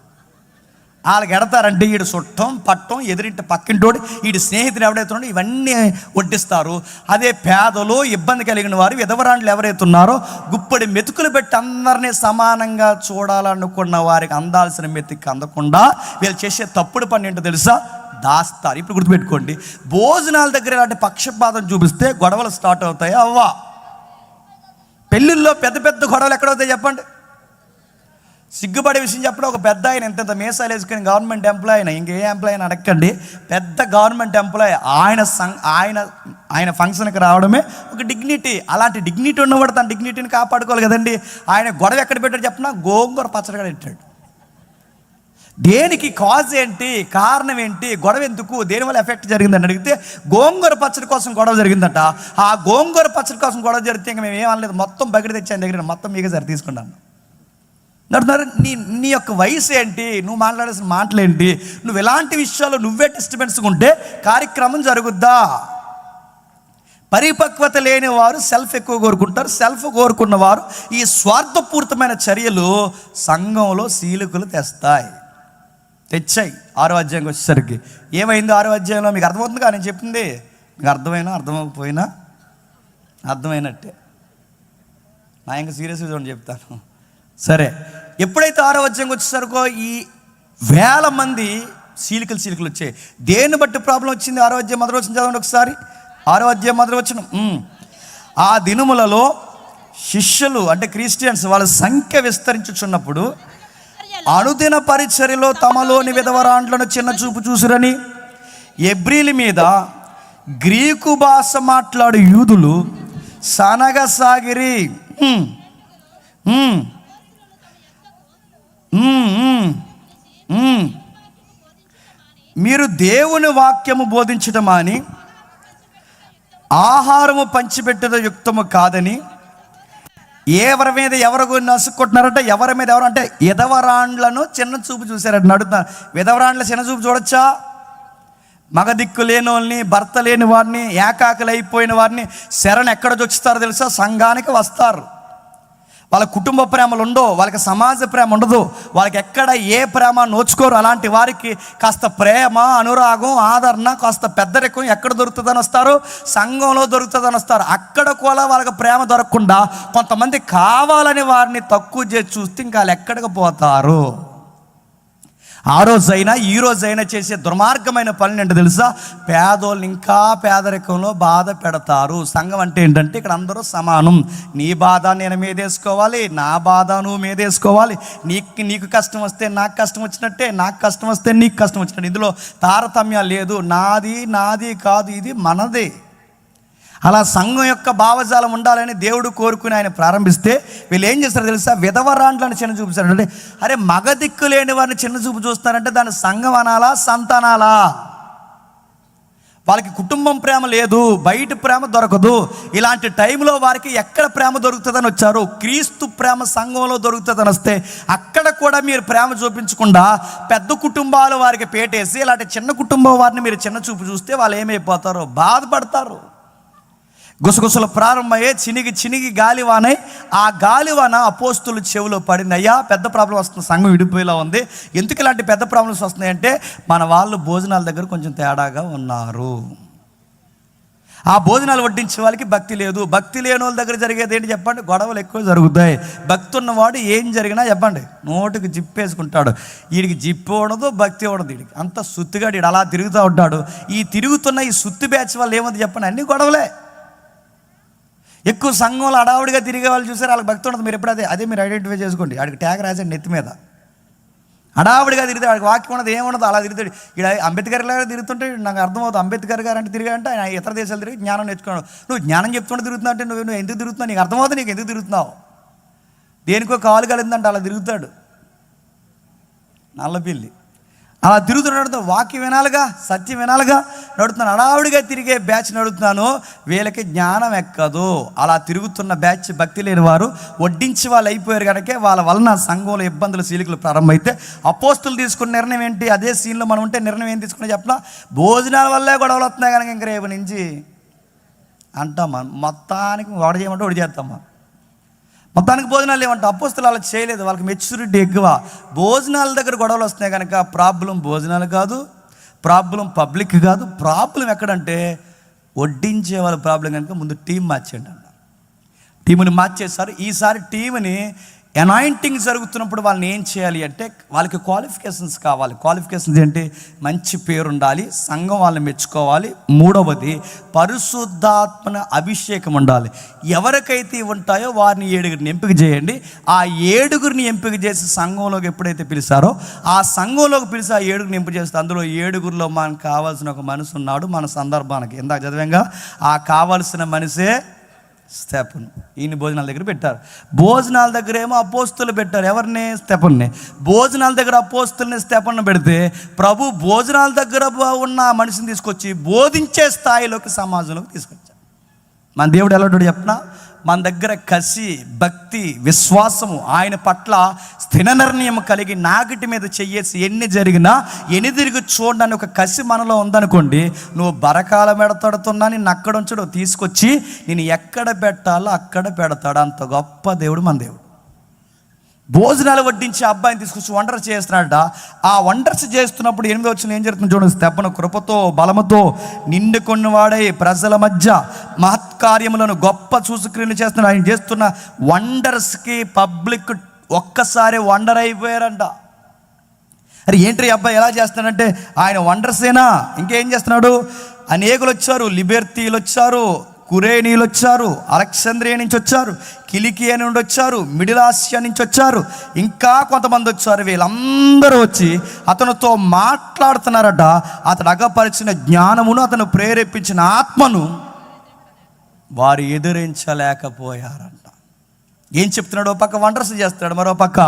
వాళ్ళకి ఎడతారంటే వీడు చుట్టం పట్టం ఎదురింటి పక్కింటోడు వీడి స్నేహితుడు ఎవడైతే ఉన్నాడో ఇవన్నీ వడ్డిస్తారు. అదే పేదలు, ఇబ్బంది కలిగిన వారు, విధవరాండ్లు ఎవరైతే ఉన్నారో గుప్పడి మెతుకులు పెట్టి అందరినీ సమానంగా చూడాలనుకున్న వారికి అందాల్సిన మెతుకు అందకుండా వీళ్ళు చేసే తప్పుడు పని ఏంటో తెలుసా? దాస్తారు. ఇప్పుడు గుర్తుపెట్టుకోండి, భోజనాల దగ్గర ఇలాంటి పక్షపాతం చూపిస్తే గొడవలు స్టార్ట్ అవుతాయి. అవ్వా పెళ్ళిళ్ళలో పెద్ద పెద్ద గొడవలు ఎక్కడవుతాయి చెప్పండి. సిగ్గుపడే విషయం చెప్పడం, ఒక పెద్ద ఆయన ఎంత మీసాలు వేసుకుని గవర్నమెంట్ ఎంప్లాయ్ అయినా, ఇంకే ఎంప్లాయ్ అయినా అడగండి, పెద్ద గవర్నమెంట్ ఎంప్లాయ్ ఆయన ఫంక్షన్కి రావడమే ఒక డిగ్నిటీ. అలాంటి డిగ్నిటీ ఉన్నవాడు తన డిగ్నిటీని కాపాడుకోవాలి కదండి. ఆయన గొడవ ఎక్కడ పెట్టాడు చెప్పిన, గోంగూర పచ్చడిగా పెట్టాడు. దేనికి కాజ్ ఏంటి, కారణం ఏంటి, గొడవ ఎందుకు, దేనివల్ల ఎఫెక్ట్ జరిగిందని అడిగితే గోంగూర పచ్చడి కోసం గొడవ జరిగిందట. ఆ గోంగూర పచ్చడి కోసం గొడవ జరిగితే ఇంకా మేము ఏమనలేదు, మొత్తం బకెట్ తెచ్చి ఆయన దగ్గర మొత్తం మీకే సరి తీసుకున్నాను. నీ యొక్క వయసు ఏంటి, నువ్వు మాట్లాడాల్సిన మాటలేంటి, నువ్వు ఎలాంటి విషయాలు నువ్వే డిస్టర్బెన్స్గా ఉంటే కార్యక్రమం జరుగుద్దా? పరిపక్వత లేని వారు సెల్ఫ్ ఎక్కువ కోరుకుంటారు. సెల్ఫ్ కోరుకున్న వారు ఈ స్వార్థపూరితమైన చర్యలు సంఘంలో సీలుకులు తెచ్చాయి. 6వ అధ్యాయంకి వచ్చేసరికి ఏమైంది? 6వ అధ్యాయంలో మీకు అర్థమవుతుందిగా నేను చెప్పింది? మీకు అర్థమైనా అర్థమైపోయినా అర్థమైనట్టే. నా ఇంకా సీరియస్గా చూడండి చెప్తాను. సరే, ఎప్పుడైతే 6వ అధ్యాయంకి వచ్చేసరికో ఈ వేల మంది సీలికలు వచ్చాయి. దేన్ని బట్టి ప్రాబ్లం వచ్చింది? 6వ అధ్యాయం మొదటి వచనం చదవండి ఒకసారి. 6వ అధ్యాయం మొదటి వచనం. ఆ దినములలో శిష్యులు అంటే క్రిస్టియన్స్ వాళ్ళ సంఖ్య విస్తరించుచున్నప్పుడు అనుదిన పరిచర్యలో తమలోని విధవరాండ్లను చిన్న చూపు చూసిరని ఎబ్రీల మీద గ్రీకు భాష మాట్లాడు యూదులు సనగసాగిరి. మీరు దేవుని వాక్యము బోధించటం అని ఆహారము పంచిపెట్టడం యుక్తము కాదని ఎవరి మీద ఎవరు నసుక్కుంటున్నారంటే, ఎవరి మీద ఎవరు అంటే విధవరాండ్లను చిన్న చూపు చూశారంటే అడుగుతున్నారు. విధవరాండ్ల చిన్న చూపు చూడొచ్చా? మగ దిక్కు లేని వాళ్ళని, భర్త లేని వారిని, ఏకాకలి అయిపోయిన వారిని శరణ్ ఎక్కడ చొచ్చుతారో తెలుసా? సంఘానికి వస్తారు. వాళ్ళ కుటుంబ ప్రేమలు ఉండవు, వాళ్ళకి సమాజ ప్రేమ ఉండదు, వాళ్ళకి ఎక్కడ ఏ ప్రేమ నోచుకోరు. అలాంటి వారికి కాస్త ప్రేమ, అనురాగం, ఆదరణ, కాస్త పెద్దరికం ఎక్కడ దొరుకుతుందని వస్తారు? సంఘంలో దొరుకుతుందని వస్తారు. అక్కడ కూడా వాళ్ళకి ప్రేమ దొరకకుండా కొంతమంది కావాలని వారిని తక్కువ చేసి చూస్తే ఇంకా వాళ్ళు ఎక్కడికి పోతారు? ఆ రోజైనా ఈ రోజైనా చేసే దుర్మార్గమైన పనులు ఏంటో తెలుసా? పేదోళ్ళని ఇంకా పేదరికంలో బాధ పెడతారు. సంఘం అంటే ఏంటంటే ఇక్కడ అందరూ సమానం. నీ బాధ నేను మీదేసుకోవాలి, నా బాధ నువ్వు మీదేసుకోవాలి. నీకు కష్టం వస్తే నాకు కష్టం వచ్చినట్టే, నాకు కష్టం వస్తే నీకు కష్టం వచ్చినట్టు. ఇందులో తారతమ్యం లేదు. నాది కాదు, ఇది మనదే. అలా సంఘం యొక్క భావజాలం ఉండాలని దేవుడు కోరుకుని ఆయన ప్రారంభిస్తే వీళ్ళు ఏం చేస్తారో తెలుసా? విధవరాండ్లను చిన్న చూపిస్తారు. అంటే అరే, మగ దిక్కు లేని వారిని చిన్న చూపు చూస్తారంటే దాన్ని సంఘం అనాలా, సంతానాలా? వాళ్ళకి కుటుంబం ప్రేమ లేదు, బయట ప్రేమ దొరకదు. ఇలాంటి టైంలో వారికి ఎక్కడ ప్రేమ దొరుకుతుందని వచ్చారు? క్రీస్తు ప్రేమ సంఘంలో దొరుకుతుందని వస్తే అక్కడ కూడా మీరు ప్రేమ చూపించకుండా పెద్ద కుటుంబాలు వారికి పేటేసి ఇలాంటి చిన్న కుటుంబం వారిని మీరు చిన్న చూపు చూస్తే వాళ్ళు ఏమైపోతారో? బాధపడతారు. గుసగుసలు ప్రారంభమయ్యే చినిగి గాలివానై ఆ గాలివాన అపోస్తుల చెవిలో పడింది. అయ్యా, పెద్ద ప్రాబ్లం వస్తుంది, సంఘం విడిపోయేలా ఉంది. ఎందుకు ఇలాంటి పెద్ద ప్రాబ్లమ్స్ వస్తున్నాయంటే మన వాళ్ళు భోజనాల దగ్గర కొంచెం తేడాగా ఉన్నారు. ఆ భోజనాలు వడ్డించే వాళ్ళకి భక్తి లేదు. భక్తి లేని వాళ్ళ దగ్గర జరిగేది ఏంటి చెప్పండి? గొడవలు ఎక్కువ జరుగుతాయి. భక్తి ఉన్నవాడు ఏం జరిగినా చెప్పండి నోటికి జిప్పేసుకుంటాడు. వీడికి జిప్పు ఉండదు, భక్తి ఉండదు. వీడికి అంత సుత్తిగా వీడు అలా తిరుగుతూ ఉంటాడు. ఈ తిరుగుతున్న ఈ సుత్తి బ్యాచ్ వాళ్ళు ఏముంది చెప్పండి? అన్ని గొడవలే. ఎక్కువ సంఘంలో అడావుడిగా తిరిగే వాళ్ళు చూసారు, వాళ్ళకి భక్తి ఉండదు. మీరు ఎప్పుడు అదే మీరు ఐడెంటిఫై చేసుకోండి. వాడికి ట్యాగ్ రాసండి నెత్తి మీద. అడావుడిగా తిరిగితే వాడికి వాక్యం ఉండదు, ఏముండదు, అలా తిరుగుతాడు. ఇక్కడ అంబేద్కర్ గారు తిరుగుతుంటే నాకు అర్థమవుతుంది. అంబేద్కర్ గారు అంటే తిరిగాడంటే ఆయన ఇతర దేశాలు తిరిగి జ్ఞానం నేర్చుకున్నాడు. నువ్వు జ్ఞానం చెప్తుంటే తిరుగుతున్నావు అంటే నువ్వు ఎందుకు తిరుగుతున్నావు? నీకు అర్థమవుతుంది, నీకు ఎందుకు తిరుగుతున్నావు? దేనికో కాలు కలిందంటే అలా తిరుగుతాడు నల్లపిల్లి. అలా తిరుగుతున్నాడు. వాక్యం వినాలిగా, సత్యం వినాలిగా నడుతున్నాను. అడావుడిగా తిరిగే బ్యాచ్ నడుతున్నాను, వీళ్ళకి జ్ఞానం ఎక్కదు. అలా తిరుగుతున్న బ్యాచ్ భక్తి లేని వారు వడ్డించి వాళ్ళు అయిపోయారు కనుక వాళ్ళ వలన సంఘంలో ఇబ్బందులు, సీలికలు ప్రారంభమైతే అపోస్తులు తీసుకున్న నిర్ణయం ఏంటి? అదే సీన్లో మనం ఉంటే నిర్ణయం ఏం తీసుకుని చెప్పినా భోజనాల వల్లే గొడవలు వస్తున్నాయి కనుక ఇంక రేపు నుంచి అంటామా మొత్తానికి ఒకటి చేయమంటే ఒకటి చేస్తామా? మొత్తానికి భోజనాలు ఏమంటే అపోస్తులు అలా చేయలేదు. వాళ్ళకి మెచ్యూరిటీ ఎక్కువ. భోజనాల దగ్గర గొడవలు వస్తున్నాయి కనుక ప్రాబ్లం భోజనాలు కాదు, ప్రాబ్లం పబ్లిక్ కాదు. ప్రాబ్లం ఎక్కడంటే వడ్డించే వాళ్ళ ప్రాబ్లం కనుక ముందు టీం మార్చేయండి అన్న. టీముని మార్చేస్తారు. ఈసారి టీంని అనాయింటింగ్ జరుగుతున్నప్పుడు వాళ్ళని ఏం చేయాలి అంటే వాళ్ళకి క్వాలిఫికేషన్స్ కావాలి. క్వాలిఫికేషన్స్ ఏంటి? మంచి పేరు ఉండాలి, సంఘం వాళ్ళని మెచ్చుకోవాలి. మూడవది పరిశుద్ధాత్మన అభిషేకం ఉండాలి. ఎవరికైతే ఉంటాయో వారిని 7గురిని ఎంపిక చేయండి. ఆ 7గురిని ఎంపిక చేసి సంఘంలోకి ఎప్పుడైతే పిలిచారో ఆ సంఘంలోకి పిలిచి ఆ 7గురిని ఎంపిక చేస్తే అందులో 7గురిలో మనకు కావాల్సిన ఒక మనిషి ఉన్నాడు. మన సందర్భానికి ఇందాక చదివాంగా, ఆ కావాల్సిన మనిషే స్తెఫను. ఈయన భోజనాల దగ్గర పెట్టారు. భోజనాల దగ్గర ఏమో అపోస్తులు పెట్టారు. ఎవరిని? స్తెఫన్ని. భోజనాల దగ్గర అపోస్తుల్ని స్తెఫన్ను పెడితే ప్రభు భోజనాల దగ్గర ఉన్న మనిషిని తీసుకొచ్చి బోధించే స్థాయిలోకి సమాజంలోకి తీసుకొచ్చారు. మన దేవుడు ఎలా ఉంటాడు చెప్పనా? మన దగ్గర కసి, భక్తి, విశ్వాసము, ఆయన పట్ల స్థిర నిర్ణయం కలిగి నాగిటి మీద చెయ్యేసి ఎన్ని జరిగినా ఎనిదిరిగి చూడడానికి ఒక కసి మనలో ఉందనుకోండి, నువ్వు బరకాల మెడతడుతున్నా నిన్ను అక్కడ ఉంచడు, తీసుకొచ్చి నేను ఎక్కడ పెట్టాలో అక్కడ పెడతాడు. అంత గొప్ప దేవుడు మన దేవుడు. భోజనాలు వడ్డించి అబ్బాయిని తీసుకొచ్చి వండర్స్ చేస్తున్నాడట. ఆ వండర్స్ చేస్తున్నప్పుడు 8వ వచనం ఏం జరుగుతుంది చూడండి. స్తెఫను కృపతో బలముతో నిండుకొని వాడై ప్రజల మధ్య మహత్కార్యములను గొప్ప సూచక్రియలు చేస్తున్నాడు. ఆయన చేస్తున్న వండర్స్కి పబ్లిక్ ఒక్కసారి వండర్ అయిపోయారంట. అరే ఏంటి అబ్బాయి ఎలా చేస్తున్నాడంటే ఆయన వండర్సేనా, ఇంకేం చేస్తున్నాడు? అనేకులు వచ్చారు, లిబెర్తీలు వచ్చారు, కురేనీలు వచ్చారు, అలెగ్జాంద్రియా నుంచి వచ్చారు, కిలికియా నుండి వచ్చారు, మిడిల్ ఆసియా నుంచి వచ్చారు, ఇంకా కొంతమంది వచ్చారు. వీళ్ళందరూ వచ్చి అతనితో మాట్లాడుతున్నారట. అతడు అగపరిచిన జ్ఞానమును, అతను ప్రేరేపించిన ఆత్మను వారు ఎదురించలేకపోయారంట. ఏం చెప్తున్నాడు? ఓ పక్క వండర్స్ చేస్తున్నాడు, మరో పక్క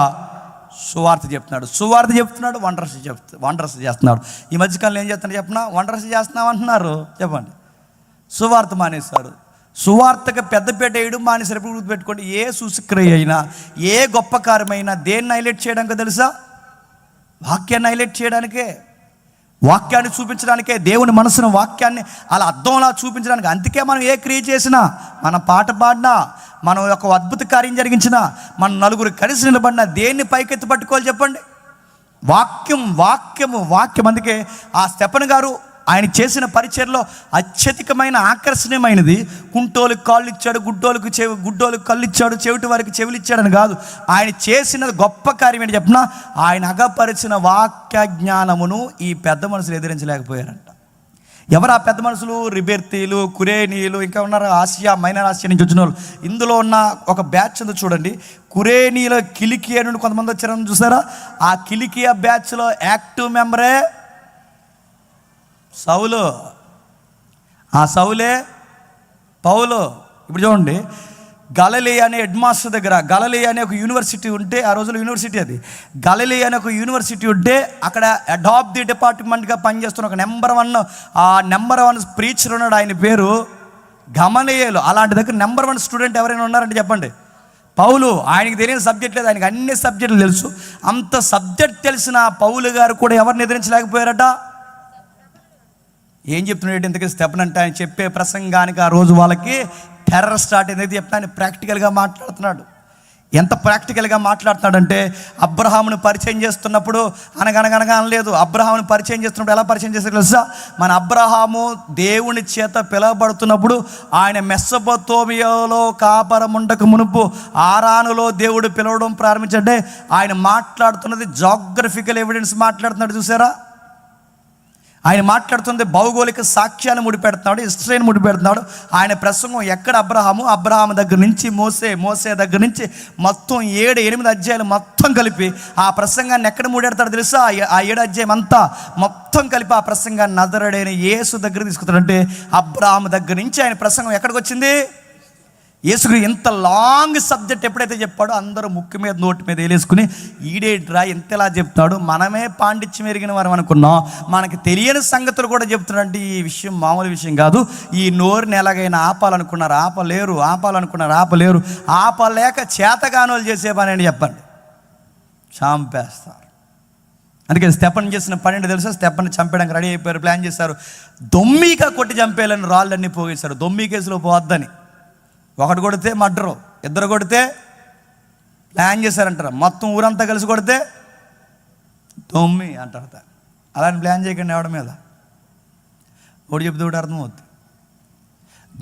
సువార్త చెప్తున్నాడు. సువార్త చెప్తున్నాడు, వండర్స్ చేస్తున్నాడు. ఈ మధ్యకాలంలో ఏం చేస్తున్నాడు చెప్పనా? వండర్స్ చేస్తున్నావు అంటున్నారు. చెప్పండి. సువార్త మానేశారు. సువార్తకి పెద్దపేట వేయడం మానేశారు. ఎప్పుడు గుర్తుపెట్టుకోండి, ఏ సూచక్రియ అయినా, ఏ గొప్ప కార్యమైనా దేన్ని హైలైట్ చేయడానికో తెలుసా? వాక్యాన్ని హైలైట్ చేయడానికే, వాక్యాన్ని చూపించడానికే, దేవుని మనసును వాక్యాన్ని అలా అర్థంలా చూపించడానికి. అందుకే మనం ఏ క్రియ చేసినా, మన పాట పాడినా, మనం ఒక అద్భుత కార్యం జరిగించినా, మన నలుగురు కలిసి నిలబడినా దేన్ని పైకెత్తి పట్టుకోవాలి చెప్పండి? వాక్యం, వాక్యము, వాక్యం. అందుకే ఆ స్తెఫను గారు ఆయన చేసిన పరిచర్లో అత్యధికమైన ఆకర్షణీయమైనది కుంటోలకు కాళ్ళు ఇచ్చాడు, గుడ్డోలకు కళ్ళు ఇచ్చాడు, చెవిటి వారికి చెవులు ఇచ్చాడని కాదు. ఆయన చేసిన గొప్ప కార్యం ఏంటి చెప్పినా, ఆయన అగపరిచిన వాక్య జ్ఞానమును ఈ పెద్ద మనుషులు ఎదిరించలేకపోయారంట. ఎవరు ఆ పెద్ద మనుషులు? రిబెర్తీలు, కురేనీలు, ఇంకా ఉన్నారు ఆసియా, మైనర్ ఆసియా నుంచి వచ్చిన వాళ్ళు. ఇందులో ఉన్న ఒక బ్యాచ్ ఉంది చూడండి. కురేనీలో కిలికియా నుండి కొంతమంది వచ్చారని చూసారా? ఆ కిలికియా బ్యాచ్లో యాక్టివ్ మెంబరే సౌలు. ఆ సౌలే పౌలు. ఇప్పుడు చూడండి, గలిలయ అనే హెడ్ మాస్టర్ దగ్గర, గలిలయ అనే ఒక యూనివర్సిటీ ఉంటే, ఆ రోజుల్లో యూనివర్సిటీ అది, గలిలయ అనే ఒక యూనివర్సిటీ ఉంటే అక్కడ హెడ్ ఆఫ్ ది డిపార్ట్మెంట్గా పనిచేస్తున్న ఒక నెంబర్ వన్ ప్రీచర్ ఉన్నాడు. ఆయన పేరు గమలీయేలు. అలాంటి దగ్గర నెంబర్ 1 స్టూడెంట్ ఎవరైనా ఉన్నారంటే చెప్పండి? పౌలు. ఆయనకి తెలియని సబ్జెక్ట్ లేదు, ఆయనకి అన్ని సబ్జెక్టులు తెలుసు. అంత సబ్జెక్ట్ తెలిసిన పౌలు గారు కూడా ఎవరిని ఎదిరించలేకపోయారట. ఏం చెప్తున్నాడు ఇంతకీ స్తెఫను అంటే? ఆయన చెప్పే ప్రసంగానికి ఆ రోజు వాళ్ళకి టెర్రర్ స్టార్ట్ అయింది. చెప్తే ఆయన ప్రాక్టికల్గా మాట్లాడుతున్నాడు. ఎంత ప్రాక్టికల్గా మాట్లాడుతున్నాడంటే, అబ్రహామును పరిచయం చేస్తున్నప్పుడు అనగనగనగా అనలేదు. అబ్రహామును పరిచయం చేస్తున్నప్పుడు ఎలా పరిచయం చేస్తారు తెలుసా? మన అబ్రహాము దేవుని చేత పిలువబడుతున్నప్పుడు ఆయన మెస్సొపొతేమియాలో కాపురం ఉండక మునుపు ఆరానులో దేవుడు పిలవడం ప్రారంభించంటే ఆయన మాట్లాడుతున్నది జాగ్రఫికల్ ఎవిడెన్స్ మాట్లాడుతున్నాడు. చూసారా? ఆయన మాట్లాడుతుంది భౌగోళిక సాక్ష్యాన్ని ముడిపెడుతున్నాడు, హిస్టరీని ముడిపెడుతున్నాడు. ఆయన ప్రసంగం ఎక్కడ? అబ్రహాము దగ్గర నుంచి మోసే దగ్గర నుంచి మొత్తం 7-8 అధ్యాయాలు మొత్తం కలిపి ఆ ప్రసంగాన్ని ఎక్కడ ముడెడతాడు తెలుసా? ఆ 7 అధ్యాయం అంతా మొత్తం కలిపి ఆ ప్రసంగాన్ని నజరేయుడైన యేసు దగ్గర తీసుకుతాడంటే, అబ్రహాము దగ్గర నుంచి ఆయన ప్రసంగం ఎక్కడికి వచ్చింది? యేసుకు ఇంత లాంగ్ సబ్జెక్ట్ ఎప్పుడైతే చెప్పాడో అందరూ ముక్కు మీద నోటి మీద వేలేసుకుని ఈడేట్రా ఇంతలా చెప్తాడు, మనమే పాండిత్యం ఎరిగిన వారు అనుకున్నాం, మనకి తెలియని సంగతులు కూడా చెప్తున్నాడంటే ఈ విషయం మామూలు విషయం కాదు. ఈ నోరుని ఎలాగైనా ఆపాలనుకున్నారు, ఆపలేరు, ఆపలేక చేతగానోలు చేసే పని అని చెప్పండి, చంపేస్తారు. అందుకే స్తెఫను చేసిన పని ఏంటో తెలుసా? స్తెఫను చంపేయడానికి రెడీ అయిపోయారు, ప్లాన్ చేశారు. దొమ్మిగా కొట్టి చంపేయాలని రాళ్ళన్నీ పోగేశారు. దొమ్మి కేసులో పోవద్దని. ఒకటి కొడితే మర్డరు, 2 కొడితే ప్లాన్ చేశారంటారు, మొత్తం ఊరంతా కలిసి కొడితే దొమ్మి అంటారు. అలాంటి ప్లాన్ చేయకండి ఎవడ మీద. ఒకటి చెప్తే ఒకటి అర్థమవుతుంది.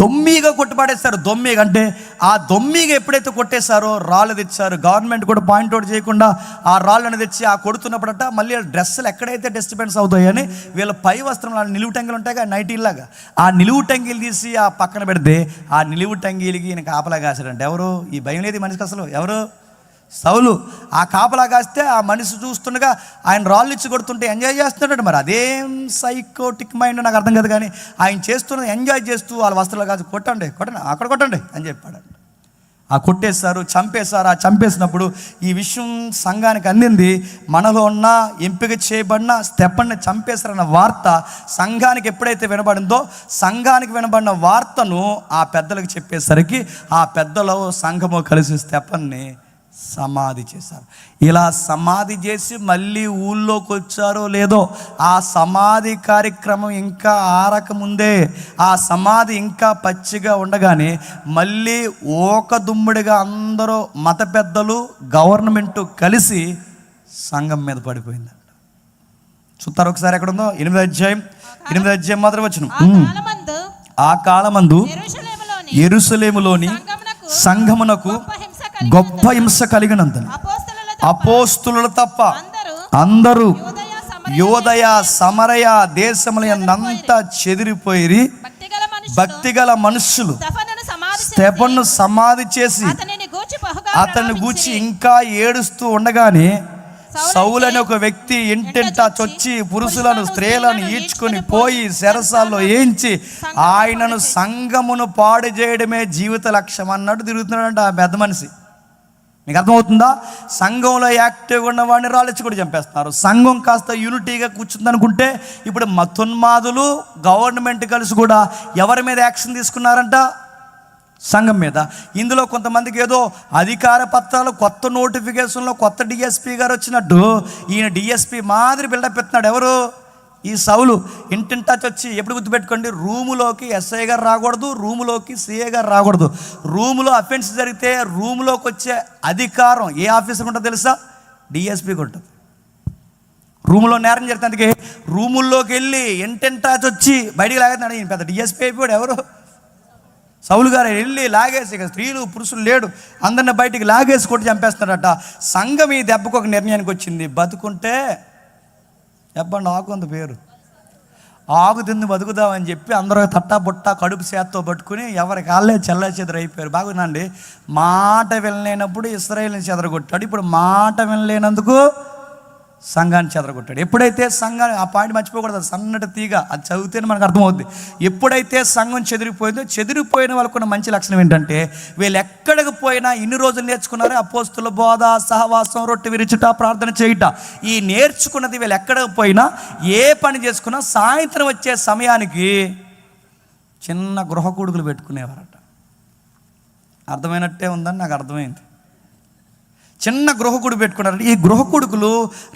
దొమ్మిగా కొట్టుపడేస్తారు. దొమ్మిగా అంటే ఆ దొమ్మిగా ఎప్పుడైతే కొట్టేశారో రాళ్ళు తెచ్చారు. గవర్నమెంట్ కూడా పాయింట్అవుట్ చేయకుండా ఆ రాళ్ళని తెచ్చి ఆ కొడుతున్నప్పుడట మళ్ళీ డ్రెస్సులు ఎక్కడైతే డిస్టర్బెన్స్ అవుతాయని వీళ్ళ పై వస్త్రం నిలువు టంగిలు ఉంటాయి కదా నైటీలాగా, ఆ నిలువు టంగీలు తీసి ఆ పక్కన పెడితే ఆ నిలువు టంగీలకి ఈయన కాపలా కాశాడంటే ఎవరు? ఈ భయం లేదు మనిషికి అసలు. ఎవరు? సౌలు. ఆ కాపలా కాస్తే ఆ మనిషి చూస్తుండగా ఆయన రాళ్ళు ఇచ్చి కొడుతుంటే ఎంజాయ్ చేస్తున్నాడు. మరి అదేం సైకోటిక్ మైండ్ నాకు అర్థం కాదు. కానీ ఆయన చేస్తున్నది ఎంజాయ్ చేస్తూ వాళ్ళ వస్త్రాలు కాదు, కొట్టండి అక్కడ కొట్టండి అని చెప్పాడు. ఆ కొట్టేశారు, చంపేశారు. ఆ చంపేసినప్పుడు ఈ విషయం సంఘానికి అందింది. మనలో ఉన్న ఎంపిక చేయబడిన స్టెఫెన్ని చంపేశారన్న వార్త సంఘానికి ఎప్పుడైతే వినబడిందో, సంఘానికి వినబడిన వార్తను ఆ పెద్దలకు చెప్పేసరికి ఆ పెద్దలు సంఘము కలిసి స్టెఫెన్ని సమాధి చేశారు. ఇలా సమాధి చేసి మళ్ళీ ఊళ్ళోకి వచ్చారో లేదో, ఆ సమాధి కార్యక్రమం ఇంకా ఆరకముందే, ఆ సమాధి ఇంకా పచ్చిగా ఉండగానే మళ్ళీ ఓక దుమ్ముడిగా అందరూ మత పెద్దలు గవర్నమెంట్ కలిసి సంఘం మీద పడిపోయిందంట. చూస్తారు ఒకసారి ఎక్కడ ఉందో? 8వ అధ్యాయం మొదటి వచనం. ఆ కాలమందు యెరూషలేములోని సంఘమునకు గొప్ప హింస కలిగినందున అపోస్తులు తప్ప అందరూ యోదయ సమరయ దేశములంతా చెదిరిపోయి భక్తిగల మనుషులు స్టెఫెనును సమాధి చేసి అతన్ని గూర్చి ఇంకా ఏడుస్తూ ఉండగానే సౌలు అనే ఒక వ్యక్తి ఇంటింటా చొచ్చి పురుషులను స్త్రీలను ఈడ్చుకొని పోయి చెరసాల్లో ఏంచి ఆయనను సంఘమును పాడు చేయడమే జీవిత లక్ష్యం అన్నట్టు తిరుగుతున్నాడంట ఆ పెద్ద మనిషి. మీకు అర్థమవుతుందా? సంఘంలో యాక్టివ్గా ఉన్న వాడిని రాళ్ళిచ్చి కూడా చంపేస్తున్నారు. సంఘం కాస్త యూనిటీగా కూర్చుందనుకుంటే ఇప్పుడు మతోన్మాదులు గవర్నమెంట్ కలిసి కూడా ఎవరి మీద యాక్షన్ తీసుకున్నారంట? సంఘం మీద. ఇందులో కొంతమందికి ఏదో అధికార పత్రాలు, కొత్త నోటిఫికేషన్లో కొత్త డిఎస్పీ గారు వచ్చినట్టు ఈయన డిఎస్పీ మాదిరి బిల్డప్ ఎత్తున్నాడు. ఎవరు? ఈ సౌలు. ఇంటింటా వచ్చి ఎప్పుడు గుర్తుపెట్టుకోండి, రూములోకి ఎస్ఐ గారు రాకూడదు, రూములోకి సిఏ గారు రాకూడదు. రూములో అఫెన్స్ జరిగితే రూములోకి వచ్చే అధికారం ఏ ఆఫీసర్కి ఉంటుందో తెలుసా? డిఎస్పీకి ఉంటుంది. రూములో నేరం జరిగితే అందుకే రూముల్లోకి వెళ్ళి ఇంటింటా వచ్చి బయటికి లాగేస్తున్నాడు. ఈయన పెద్ద డిఎస్పీ అయిపోయాడు. ఎవరు? సౌలు గారు వెళ్ళి లాగేసి, ఇక స్త్రీలు పురుషులు లేడు, అందరిని బయటికి లాగేసి కొట్టి చంపేస్తున్నాడట. సంఘం ఈ దెబ్బకు ఒక నిర్ణయానికి వచ్చింది, బతుకుంటే చెప్పండి ఆకుంద పేరు ఆకు తింది బతుకుదామని చెప్పి అందరూ తట్టా బుట్ట కడుపు చేత్తో పట్టుకుని ఎవరి కాళ్ళే చెల్ల చెదరు అయిపోయారు. బాగుందండి. మాట వినలేనప్పుడు ఇశ్రాయేలుని చెదరగొట్టాడు. ఇప్పుడు మాట వినలేనందుకు సంఘాన్ని చెదరగొట్టాడు. ఎప్పుడైతే సంఘాన్ని, ఆ పాయింట్ మర్చిపోకూడదు, సన్నటి తీగ, అది చదివితేనే మనకు అర్థమవుద్ది. ఎప్పుడైతే సంఘం చెదిరిపోయిందో, చెదిరిపోయిన వాళ్ళకున్న మంచి లక్షణం ఏంటంటే వీళ్ళు ఎక్కడికి పోయినా ఇన్ని రోజులు నేర్చుకున్నారో అపోస్తుల బోధ, సహవాసం, రొట్టె విరుచుట, ప్రార్థన చేయుట, ఈ నేర్చుకున్నది వీళ్ళు ఎక్కడికి పోయినా ఏ పని చేసుకున్నా సాయంత్రం వచ్చే సమయానికి చిన్న గృహ కొడుకులు పెట్టుకునేవారట. అర్థమైనట్టే ఉందని నాకు అర్థమైంది. చిన్న గృహకుడు పెట్టుకున్నారు. ఈ గృహకుడుకులు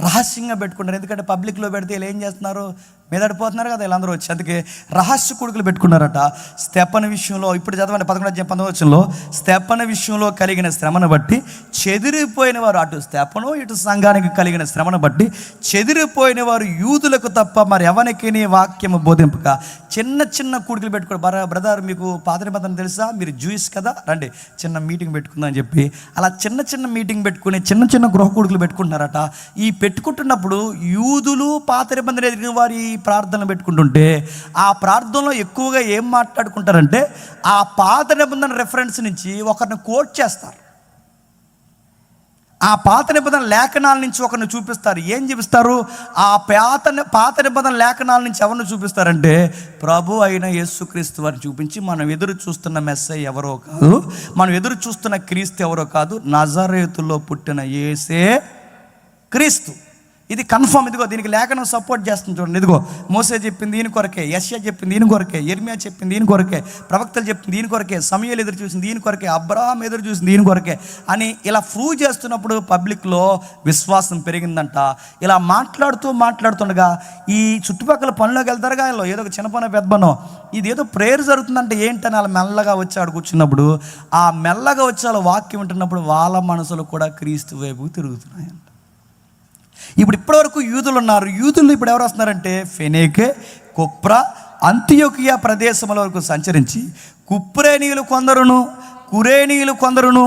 రహస్యంగా పెట్టుకున్నారు. ఎందుకంటే పబ్లిక్లో పెడితే వీళ్ళు ఏం చేస్తున్నారు? మీదడిపోతున్నారు కదా వీళ్ళందరూ వచ్చి. అందుకే రహస్య కొడుకులు పెట్టుకున్నారట. స్టెఫెను విషయంలో ఇప్పుడు చదవండి 11:19 స్టెఫెను విషయంలో కలిగిన శ్రమను బట్టి చెదిరిపోయిన వారు, అటు స్టెఫెను ఇటు సంఘానికి కలిగిన శ్రమను బట్టి చెదిరిపోయిన వారు యూదులకు తప్ప మరి ఎవరికి నీ వాక్యము బోధింపక చిన్న చిన్న కూడికలు పెట్టుకోండి. బ్రదర్ మీకు పాత నిబంధన తెలుసా? మీరు జూయిస్ కదా, రండి చిన్న మీటింగ్ పెట్టుకుందాం అని చెప్పి అలా చిన్న చిన్న మీటింగ్ పెట్టుకుని చిన్న చిన్న గృహ కూడికలు పెట్టుకుంటున్నారట. ఈ పెట్టుకుంటున్నప్పుడు యూదులు పాత నిబంధన ఎదిగిన వారి ప్రార్థనలు పెట్టుకుంటుంటే ఆ ప్రార్థనలో ఎక్కువగా ఏం మాట్లాడుకుంటారంటే ఆ పాత నిబంధన రెఫరెన్స్ నుంచి ఒకరిని కోట్ చేస్తారు. ఆ పాత నిబంధన లేఖనాల నుంచి ఒకరిని చూపిస్తారు. ఏం చూపిస్తారు? ఆ పాత నిబంధన లేఖనాల నుంచి ఎవరిని చూపిస్తారంటే ప్రభు అయిన యేసుక్రీస్తు వారిని చూపించి మనం ఎదురు చూస్తున్న మెస్సయ్య ఎవరో కాదు, మనం ఎదురు చూస్తున్న క్రీస్తు ఎవరో కాదు, నజరేతులో పుట్టిన యేసే క్రీస్తు. ఇది కన్ఫర్మ్. ఇదిగో దీనికి లేఖనం సపోర్ట్ చేస్తుంది చూడండి. ఇదిగో మోసే చెప్పింది దీని కొరకే, యెషయా చెప్పింది దీని కొరకే, యెర్మియా చెప్పింది దీని కొరకే, ప్రవక్తలు చెప్పింది దీని కొరకే, సమూయేలు ఎదురు చూసింది దీని కొరకే, అబ్రహాం ఎదురు చూసింది దీని కొరకే అని ఇలా ప్రూవ్ చేస్తున్నప్పుడు పబ్లిక్లో విశ్వాసం పెరిగిందంట. ఇలా మాట్లాడుతుండగా ఈ చుట్టుపక్కల పనిలోకి వెళ్తారుగా, ఏదో ఒక చిన్న పనో పెద్ద పనో, ఇది ఏదో ప్రేయర్ జరుగుతుందంటే ఏంటని అలా మెల్లగా వచ్చి ఆడు కూర్చున్నప్పుడు ఆ మెల్లగా వచ్చి అలా వాక్యం వింటున్నప్పుడు వాళ్ళ మనసులు కూడా క్రీస్తు వైపు తిరుగుతున్నాయంట. ఇప్పటివరకు యూదులు ఉన్నారు. యూదులు ఇప్పుడు ఎవరు వస్తున్నారంటే ఫెనేకే, కుప్రా, అంతియొకియ ప్రదేశముల వరకు సంచరించి కుప్రేనీయులు కురేనీయులు కొందరును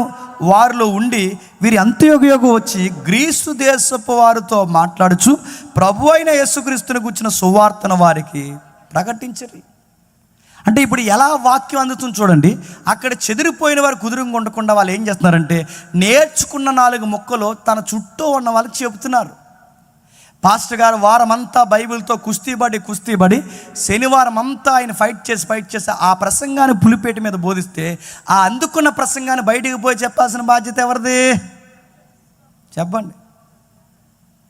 వారిలో ఉండి వీరి అంత్యొకయకు వచ్చి గ్రీసు దేశపు వారితో మాట్లాడుచు ప్రభు అయిన యేసుక్రీస్తుని గుర్చిన సువార్తను వారికి ప్రకటించరు. అంటే ఇప్పుడు ఎలా వాక్యం అందుతుంది చూడండి. అక్కడ చెదిరిపోయిన వారు కుదురుగా ఉండకుండా వాళ్ళు ఏం చేస్తున్నారంటే నేర్చుకున్న 4 ముక్కలు తన చుట్టూ ఉన్న వాళ్ళకి చెబుతున్నారు. పాస్టర్ గారు వారమంతా బైబిల్తో కుస్తీబడి శనివారం అంతా ఆయన ఫైట్ చేసి ఆ ప్రసంగాన్ని పులిపేట మీద బోధిస్తే ఆ అందుకున్న ప్రసంగాన్ని బయటికి పోయి చెప్పాల్సిన బాధ్యత ఎవరిది? చెప్పండి.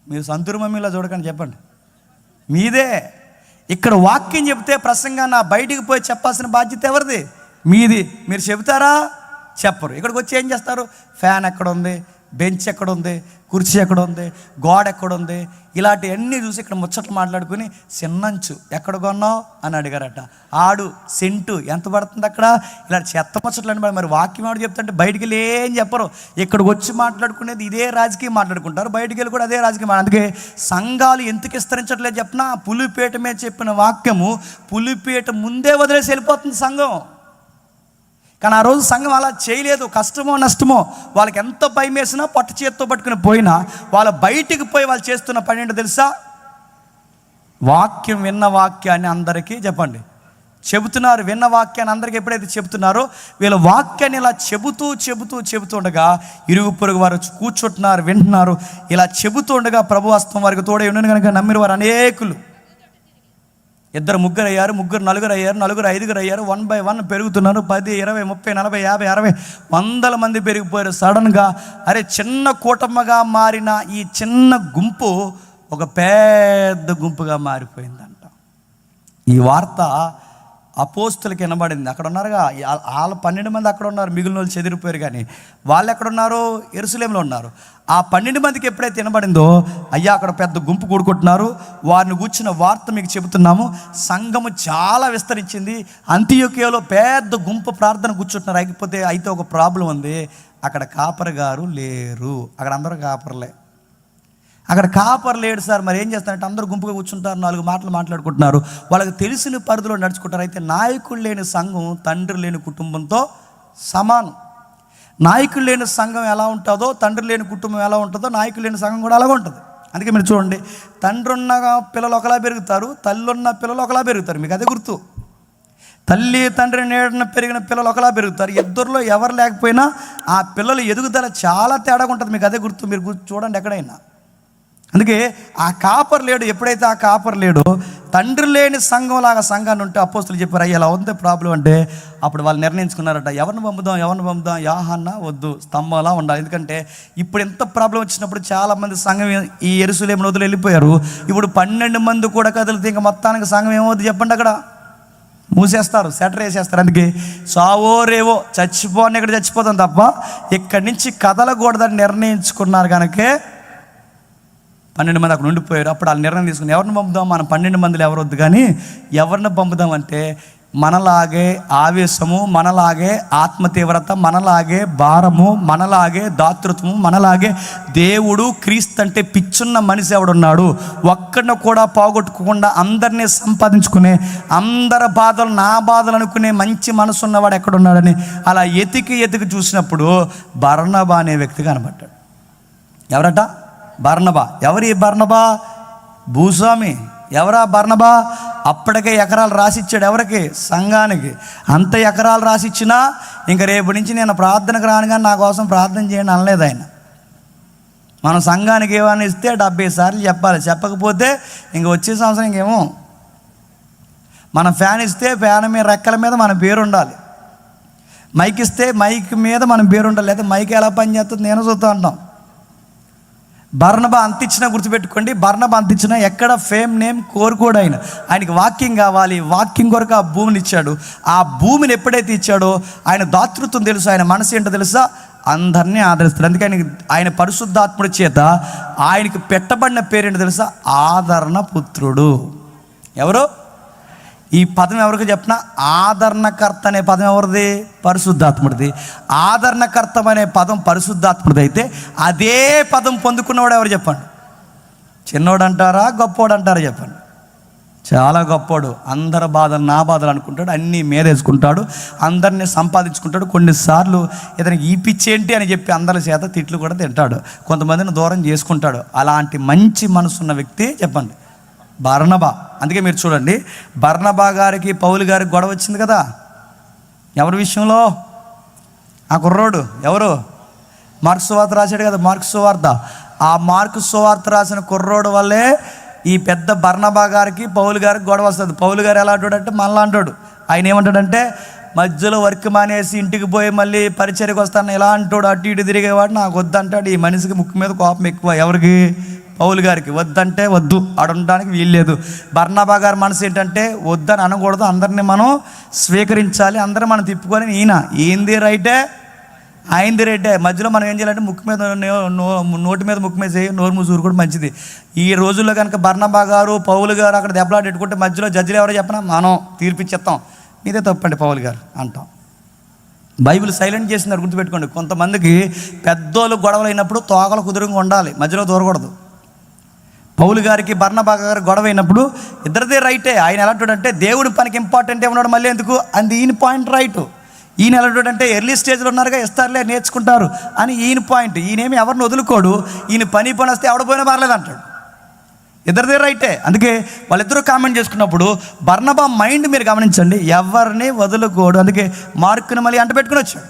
మీరు సంతూరు మమ్మీలా చూడకండి, చెప్పండి, మీదే. ఇక్కడ వాక్యం చెప్తే ప్రసంగాన్ని బయటికి పోయి చెప్పాల్సిన బాధ్యత ఎవరిది? మీది. మీరు చెబుతారా? చెప్పరు. ఇక్కడికి వచ్చి ఏం చేస్తారు? ఫ్యాన్ ఎక్కడ ఉంది, బెంచ్ ఎక్కడ ఉంది, కుర్చీ ఎక్కడ ఉంది, గోడ ఎక్కడ ఉంది, ఇలాంటివన్నీ చూసి ఇక్కడ ముచ్చట్లు మాట్లాడుకుని చిన్నంచు ఎక్కడ కొన్నావు అని అడిగారట. ఆడు సెంటు ఎంత పడుతుంది అక్కడ, ఇలాంటి చెత్త ముచ్చట్లు అని. మరి వాక్యం ఆడు చెప్తుంటే బయటికి వెళ్ళి ఏం చెప్పరు. ఇక్కడికి వచ్చి మాట్లాడుకునేది ఇదే రాజకీయం మాట్లాడుకుంటారు, బయటికి వెళ్ళి కూడా అదే రాజకీయం. అందుకే సంఘాలు ఎందుకు విస్తరించట్లేదు చెప్పినా, పులిపేట మీద చెప్పిన వాక్యము పులిపేట ముందే వదిలేసి వెళ్ళిపోతుంది సంఘం. కానీ ఆ రోజు సంఘం అలా చేయలేదు. కష్టమో నష్టమో వాళ్ళకి ఎంత భయం వేసినా పట్టు చేతితో పట్టుకుని పోయినా వాళ్ళు బయటికి పోయి వాళ్ళు చేస్తున్న పని ఏంటో తెలుసా? వాక్యం, విన్న వాక్యాన్ని అందరికీ చెప్పండి చెబుతున్నారు. విన్న వాక్యాన్ని అందరికీ ఎప్పుడైతే చెబుతున్నారో వీళ్ళ వాక్యాన్ని ఇలా చెబుతూ ఉండగా ఇరుగు పొరుగు వారు కూర్చుంటున్నారు, వింటున్నారు. ఇలా చెబుతూ ఉండగా ప్రభు హస్తం వారికి తోడై ఉండను కనుక నమ్మిన వారు అనేకులు. 2 ముగ్గురు అయ్యారు, 3 నలుగురు అయ్యారు, 4 5 అయ్యారు. 1 by 1 పెరుగుతున్నారు. 10 20 30 40 50 60 100 మంది పెరిగిపోయారు. సడన్గా చిన్న కూటమిగా మారిన ఈ చిన్న గుంపు ఒక పెద్ద గుంపుగా మారిపోయిందంట. ఈ వార్త అపోస్తులకి వినబడింది. అక్కడ ఉన్నారుగా వాళ్ళ 12 మంది అక్కడ ఉన్నారు, మిగిలిన వాళ్ళు చెదిరిపోయారు. కానీ వాళ్ళు ఎక్కడున్నారు? యెరూషలేములో ఉన్నారు. ఆ 12 మందికి ఎప్పుడైతే వినబడిందో, అయ్యా అక్కడ పెద్ద గుంపు కూడుకుంటున్నారు, వారిని కూర్చున్న వార్త మీకు చెబుతున్నాము. సంఘము చాలా విస్తరించింది. అంతియొకయలో పెద్ద గుంపు ప్రార్థన కూర్చుంటున్నారు. అయితే ఒక ప్రాబ్లం ఉంది, అక్కడ కాపరి గారు లేరు. అక్కడ అందరూ కాపర్లే. అక్కడ కాపర్ లేడు సార్. మరి ఏం చేస్తారంటే అందరూ గుంపుగా కూర్చుంటారు, 4 మాటలు మాట్లాడుకుంటున్నారు, వాళ్ళకి తెలిసిన పరిధిలో నడుచుకుంటారు. అయితే నాయకుడు లేని సంఘం తండ్రి లేని కుటుంబంతో సమానం. నాయకుడు లేని సంఘం ఎలా ఉంటుందో, తండ్రి లేని కుటుంబం ఎలా ఉంటుందో, నాయకుడు లేని సంఘం కూడా అలాగే ఉంటుంది. అందుకే మీరు చూడండి, తండ్రి ఉన్న పిల్లలు ఒకలా పెరుగుతారు, తల్లి ఉన్న పిల్లలు ఒకలా పెరుగుతారు. మీకు అదే గుర్తు. తల్లి తండ్రి నీడన పెరిగిన పిల్లలు ఒకలా పెరుగుతారు. ఇద్దరిలో ఎవరు లేకపోయినా ఆ పిల్లల ఎదుగుదల చాలా తేడాగా ఉంటుంది. మీకు అదే గుర్తు. మీరు చూడండి ఎక్కడైనా. అందుకే ఆ కాపర్ లేడు. ఎప్పుడైతే ఆ కాపర్ లేడో, తండ్రి లేని సంఘం లాగా సంఘాన్ని ఉంటే అపోస్తులు చెప్పారు, అయ్యా ఇలా ఉంది ప్రాబ్లం అంటే అప్పుడు వాళ్ళు నిర్ణయించుకున్నారట, ఎవరిని పంపుదాం? యోహాన్నా వద్దు, స్తంభంలా ఉండాలి. ఎందుకంటే ఇప్పుడు ఎంత ప్రాబ్లం వచ్చినప్పుడు చాలామంది సంఘం ఈ యెరూషలేమును వదిలి వెళ్ళిపోయారు. ఇప్పుడు 12 మంది కూడా కదిలితే ఇంకా మొత్తానికి సంఘం ఏమవుద్ది చెప్పండి? అక్కడ మూసేస్తారు, సెటర్ వేసేస్తారు. అందుకే సావో రేవో చచ్చిపోని ఇక్కడ చచ్చిపోతాం తప్ప ఇక్కడి నుంచి కదలకూడదని నిర్ణయించుకున్నారు. కనుకే 12 మంది అక్కడ ఉండిపోయారు. అప్పుడు వాళ్ళు నిర్ణయం తీసుకుని ఎవరిని పంపుదాం? మనం 12 మందిలో ఎవరు వద్దు, కానీ ఎవరిని పంపుదాం అంటే మనలాగే ఆవేశము, మనలాగే ఆత్మ తీవ్రత, మనలాగే భారము, మనలాగే దాతృత్వము, మనలాగే దేవుడు క్రీస్తు అంటే పిచ్చున్న మనిషి ఎవడున్నాడు, ఒక్కడిని కూడా పోగొట్టుకోకుండా అందరినీ సంపాదించుకునే, అందరి బాధలు నా బాధలు అనుకునే మంచి మనసు ఉన్నవాడు ఎక్కడున్నాడని అలా ఎతికి చూసినప్పుడు బర్నబా అనే వ్యక్తి కనబడ్డాడు. ఎవరట? బర్నబా. ఎవరి బర్నబా? భూస్వామి. ఎవరా బర్నబా? అప్పటికే ఎకరాలు రాసిచ్చాడు. ఎవరికి? సంఘానికి. అంత ఎకరాలు రాసిచ్చినా ఇంక రేపు నుంచి నేను ప్రార్థనకు రాను కానీ నా కోసం ప్రార్థన చేయండి అనలేదు ఆయన. మనం సంఘానికి ఏమైనా ఇస్తే 70 సార్లు చెప్పాలి. చెప్పకపోతే ఇంక వచ్చే సంవత్సరం ఇంకేమో. మనం ఫ్యాన్ ఇస్తే ఫ్యాన్ మీద రెక్కల మీద మన పేరు ఉండాలి. మైక్ ఇస్తే మైక్ మీద మన పేరు ఉండాలి. లేదా మైక్ ఎలా పనిచేస్తుంది నేను చూస్తూ ఉంటాం. బర్నబా అంతిచ్చినా గుర్తుపెట్టుకోండి, బర్నబా అంతిచ్చినా ఎక్కడ ఫేమ్ నేమ్ కోరుకోడు. ఆయనకి వాక్యం కావాలి. వాక్యం కొరకు ఆ భూమిని ఇచ్చాడు. ఆ భూమిని ఎప్పుడైతే ఇచ్చాడో ఆయన దాతృత్వం తెలుసు, ఆయన మనసు ఏంటో తెలుసా? అందరినీ ఆదరిస్తాడు. అందుకే ఆయన పరిశుద్ధాత్ముడి చేత ఆయనకి పెట్టబడిన పేరేంటో తెలుసా? ఆదరణ పుత్రుడు. ఎవరు? ఈ పదం ఎవరికి చెప్పినా ఆదరణకర్త అనే పదం ఎవరిది? పరిశుద్ధాత్ముడిది. ఆదరణకర్త అనే పదం పరిశుద్ధాత్ముడిది అయితే అదే పదం పొందుకున్నవాడు ఎవరు చెప్పండి? చిన్నోడు అంటారా, గొప్పోడు అంటారా చెప్పండి? చాలా గొప్పోడు. అందరి బాధలు నా బాధలు అనుకుంటాడు, అన్నీ మీదేసుకుంటాడు, అందరినీ సంపాదించుకుంటాడు. కొన్నిసార్లు ఇతనికి ఈ పిచ్చి ఏంటి అని చెప్పి అందరి చేత తిట్లు కూడా తింటాడు, కొంతమందిని దూరం చేసుకుంటాడు. అలాంటి మంచి మనసున్న వ్యక్తి చెప్పండి బర్నబా. అందుకే మీరు చూడండి, బర్నబా గారికి పౌలు గారికి గొడవ వచ్చింది కదా. ఎవరి విషయంలో? ఆ కుర్రోడు ఎవరు? మార్కు సువార్త రాశాడు కదా, మార్కు సువార్త. ఆ మార్కు సువార్త రాసిన కుర్రోడు వల్లే ఈ పెద్ద బర్నబా గారికి పౌలు గారికి గొడవ వస్తుంది. పౌలు గారు ఎలా అంటాడంటే మళ్ళా అంటాడు. ఆయన ఏమంటాడంటే, మధ్యలో వర్క్ మానేసి ఇంటికి పోయి మళ్ళీ పరిచర్యకు వస్తాను ఇలా అంటాడు. అటు ఇటు తిరిగేవాడు. నాకు వద్దంటాడు. ఈ మనిషికి ముక్కు మీద కోపం ఎక్కువ. ఎవరికి? పౌలు గారికి. వద్దంటే వద్దు, అడగడానికి వీల్లేదు. బర్నబా గారి మనసు ఏంటంటే వద్దని అనకూడదు, అందరినీ మనం స్వీకరించాలి, అందరూ మనం తిప్పుకొని ఈయన ఏంది రైటే ఆయనది రైటే. మధ్యలో మనం ఏం చేయాలంటే ముక్కు మీద నోటి మీద ముక్కు మీద చేయి, నోరు మూసూరు కూడా మంచిది. ఈ రోజుల్లో కనుక బర్నబా గారు పౌలు గారు అక్కడ దెబ్బలాట పెట్టుకుంటే మధ్యలో జడ్జిలు ఎవరో చెప్పినా మనం తీర్పిచ్చేస్తాం, మీదే తప్పండి పౌలు గారు అంటాం. బైబిల్ సైలెంట్ చేసినారు, గుర్తుపెట్టుకోండి. కొంతమందికి పెద్దోళ్ళు గొడవలు అయినప్పుడు తోకలు కుదురుగా ఉండాలి, మధ్యలో దూరకూడదు. పౌలు గారికి బర్నబా గారు గొడవ అయినప్పుడు ఇద్దరిదే రైటే. ఆయన ఎలాంటిదంటే దేవుడి పనికి ఇంపార్టెంట్ ఏమన్నాడు, మళ్ళీ ఎందుకు అని ఈయన పాయింట్ రైటు. ఈయన ఎలాంటిదంటే ఎర్లీ స్టేజ్లో ఉన్నారుగా, ఇస్తారులే నేర్చుకుంటారు అని ఈయన పాయింట్. ఈయనేమి ఎవరిని వదులుకోడు, ఈయన పని వస్తే ఎవడపోయినా పర్లేదు అంటాడు. ఇద్దరిదే రైటే. అందుకే వాళ్ళిద్దరూ కామెంట్ చేసుకున్నప్పుడు బర్నబా మైండ్ మీరు గమనించండి, ఎవరిని వదులుకోడు. అందుకే మార్కుని మళ్ళీ అంట పెట్టుకుని వచ్చాడు.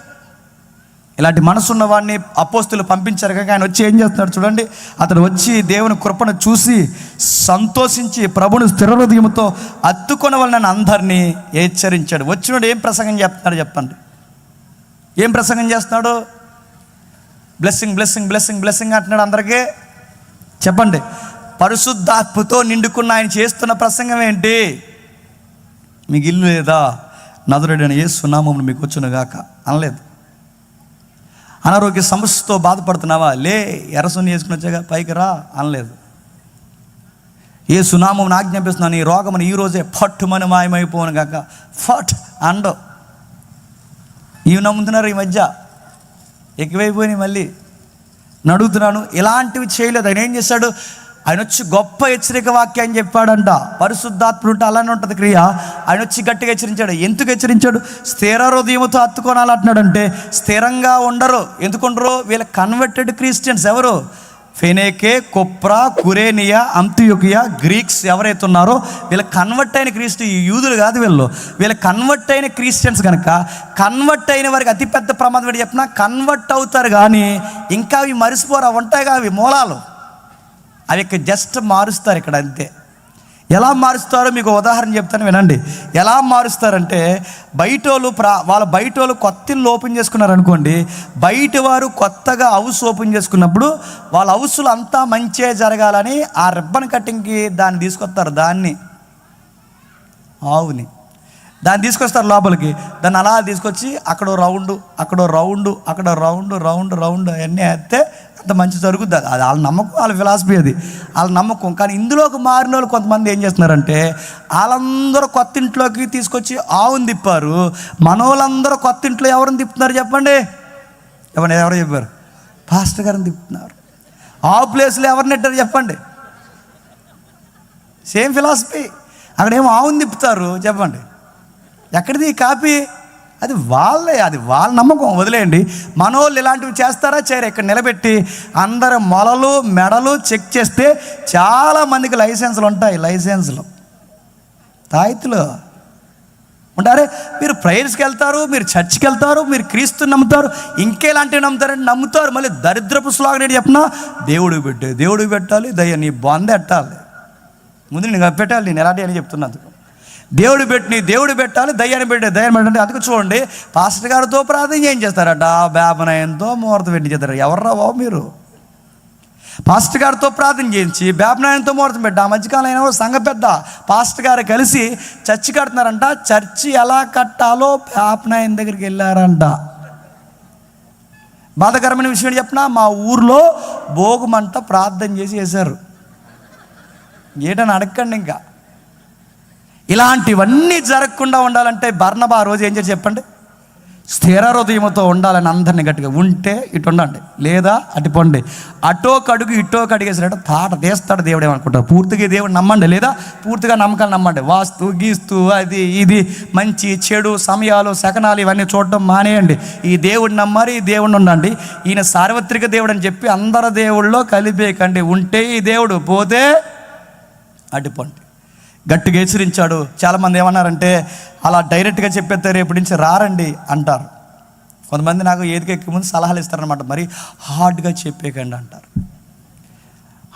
ఇలాంటి మనసున్న వాడిని అపోస్తులు పంపించారు కనుక ఆయన వచ్చి ఏం చేస్తున్నాడు చూడండి. అతను వచ్చి దేవుని కృపను చూసి సంతోషించి ప్రభుని స్థిర హృదయంతో అత్తుకొన వాళ్ళని అందరినీ హెచ్చరించాడు. వచ్చినోడు ఏం ప్రసంగం చెప్తున్నాడు చెప్పండి? ఏం ప్రసంగం చేస్తున్నాడు? బ్లెస్సింగ్ బ్లెస్సింగ్ బ్లెస్సింగ్ బ్లెస్సింగ్ అంటున్నాడు అందరికీ. చెప్పండి, పరిశుద్ధాత్మతో నిండుకున్న ఆయన చేస్తున్న ప్రసంగం ఏంటి? మీకు ఇల్లు లేదా? నజరేయుడైన యేసు నామమున మీకు వచ్చునుగాక అనలేదు. అనారోగ్య సమస్యతో బాధపడుతున్నావా? లే, ఎర్రసొన్ని వేసుకుని వచ్చాగా పైకి రా అనలేదు. యేసు నామమున ఆజ్ఞాపిస్తున్నాను, ఈ రోగమును ఈ రోజే పట్టుమని మాయమైపోను గాక. ఫట్ అండో. ఇవి నమ్ముతున్నారు ఈ మధ్య, ఎక్కువైపోయినాయి. మళ్ళీ నడుగుతున్నాను, ఇలాంటివి చేయలేదు. ఆయన ఏం చేశాడు? ఆయన వచ్చి గొప్ప హెచ్చరిక వాక్యాన్ని చెప్పాడంట. పరిశుద్ధాత్ముడు ఉంటే అలానే ఉంటుంది క్రియ. ఆయన వచ్చి గట్టిగా హెచ్చరించాడు. ఎందుకు హెచ్చరించాడు? స్థిర హృదయంతో హత్తుకోనాలి అంటున్నాడంటే స్థిరంగా ఉండరు. ఎందుకుండరు? వీళ్ళ కన్వర్టెడ్ క్రిస్టియన్స్. ఎవరు? ఫెనేకే, కొప్రా, కురేనియా, అంత్యోకియా, గ్రీక్స్ ఎవరైతే ఉన్నారో వీళ్ళ కన్వర్ట్ అయిన క్రిస్టియన్. యూదులు కాదు వీళ్ళు, వీళ్ళ కన్వర్ట్ అయిన క్రిస్టియన్స్. కనుక కన్వర్ట్ అయిన వారికి అతిపెద్ద ప్రమాదం ఏంటి చెప్పినా, కన్వర్ట్ అవుతారు కానీ ఇంకా అవి మరిసిపోరు. అవి ఉంటాయిగా, అవి మూలాలు, అవి ఇక్కడ జస్ట్ మారుస్తారు ఇక్కడ అంతే. ఎలా మారుస్తారో మీకు ఉదాహరణ చెప్తాను వినండి. ఎలా మారుస్తారంటే, వాళ్ళ బయటోళ్ళు కొత్త ఇల్లు ఓపెన్ చేసుకున్నారు అనుకోండి. బయట వారు కొత్తగా హౌస్ ఓపెన్ చేసుకున్నప్పుడు వాళ్ళ హౌస్లో అంతా మంచిగా జరగాలని ఆ రిబ్బన్ కటింగ్కి దాన్ని తీసుకొస్తారు. ఆవుని దాన్ని తీసుకొస్తారు లోపలికి. దాన్ని అలా తీసుకొచ్చి అక్కడో రౌండ్, అక్కడో రౌండ్, అక్కడ రౌండ్ రౌండ్ రౌండ్ అవన్నీ వేస్తే అంత మంచి జరుగుద్ది. అది వాళ్ళ నమ్మకం, వాళ్ళ ఫిలాసఫీ, అది వాళ్ళ నమ్మకం. కానీ ఇందులోకి మారిన వాళ్ళు కొంతమంది ఏం చేస్తున్నారంటే, వాళ్ళందరూ కొత్త ఇంట్లోకి తీసుకొచ్చి ఆవుని తిప్పారు. మనోళ్ళందరూ కొత్త ఇంట్లో ఎవరిని తిప్పుతున్నారు చెప్పండి? ఎవరు చెప్పారు? పాస్టర్ గారిని తిప్పుతున్నారు. ఆవు ప్లేస్లో ఎవరిని నెట్టారు చెప్పండి? Same philosophy. అక్కడేమో ఆవుని తిప్పుతారు. చెప్పండి, ఎక్కడిది కాపీ? అది వాళ్ళ నమ్మకం, వదిలేయండి. మనోళ్ళు ఇలాంటివి చేస్తారా చేయరా? ఇక్కడ నిలబెట్టి అందరు మొలలు మెడలు చెక్ చేస్తే చాలామందికి లైసెన్సులు ఉంటాయి. లైసెన్సులు తాయితులు ఉంటారే. మీరు ప్రేయర్స్కి వెళ్తారు, మీరు చర్చికి వెళ్తారు, మీరు క్రీస్తుని నమ్ముతారు, ఇంకేలాంటివి నమ్ముతారంటే నమ్ముతారు. మళ్ళీ దరిద్రపు స్లోగన్ ఏంటి చెప్పినా, దేవుడికి పెట్టాలి, దయ్య నీ బొంద పెట్టాలి. ముందు నేను పెట్టాలి, నేను ఎలాంటి అని చెప్తున్నాను. దేవుడు పెట్టాలి, దయ్యాన్ని పెట్టండి. అందుకు చూడండి, పాస్టర్ గారితో ప్రార్థన ఏం చేస్తారట? బేబనాయంతో ముహూర్తం పెట్టించేస్తారు. ఎవర్రా బాబు మీరు? పాస్టర్ గారితో ప్రార్థన చేయించి బేబనాయంతో ముహూర్తం పెట్టా. ఆ మధ్యకాలం అయినా సంఘ పెద్ద పాస్టర్ గారు కలిసి చర్చి కడుతున్నారంట. చర్చి ఎలా కట్టాలో బేబనాయం దగ్గరికి వెళ్ళారంట. బాధాకరమైన విషయం ఏంటి చెప్పినా, మా ఊర్లో భోగమంట ప్రార్థన చేసి వేశారు. ఏటని అడగండి. ఇంకా ఇలాంటివన్నీ జరగకుండా ఉండాలంటే బర్నబా ఆ రోజు ఏం చేసి చెప్పండి? స్థిర హృదయంతో ఉండాలని అందరినీ గట్టిగా ఉంటే ఇటు ఉండండి, లేదా అటు పండి. అటో కడుగు ఇటో కడిగేసినట్టు తాట తీస్తాడు దేవుడు ఏమనుకుంటారు. పూర్తిగా దేవుడు నమ్మండి, లేదా పూర్తిగా నమ్మకాలు నమ్మండి. వాస్తు గీస్తు అది ఇది మంచి చెడు సమయాలు శకనాలు ఇవన్నీ చూడటం మానేయండి. ఈ దేవుడిని నమ్మారు, ఈ దేవుడిని ఉండండి. ఈయన సార్వత్రిక దేవుడు అని చెప్పి అందరి దేవుళ్ళలో కలిపేయకండి. ఉంటే ఈ దేవుడు, పోతే అటుపండి. గట్టిగా హెచ్చరించాడు. చాలామంది ఏమన్నారంటే అలా డైరెక్ట్గా చెప్పేస్తే రేపటి నుంచి రారండి అంటారు. కొంతమంది నాకు ఏదికి ఎక్కే ముందు సలహాలు ఇస్తారనమాట. మరి హార్డ్గా చెప్పేకండి అంటారు.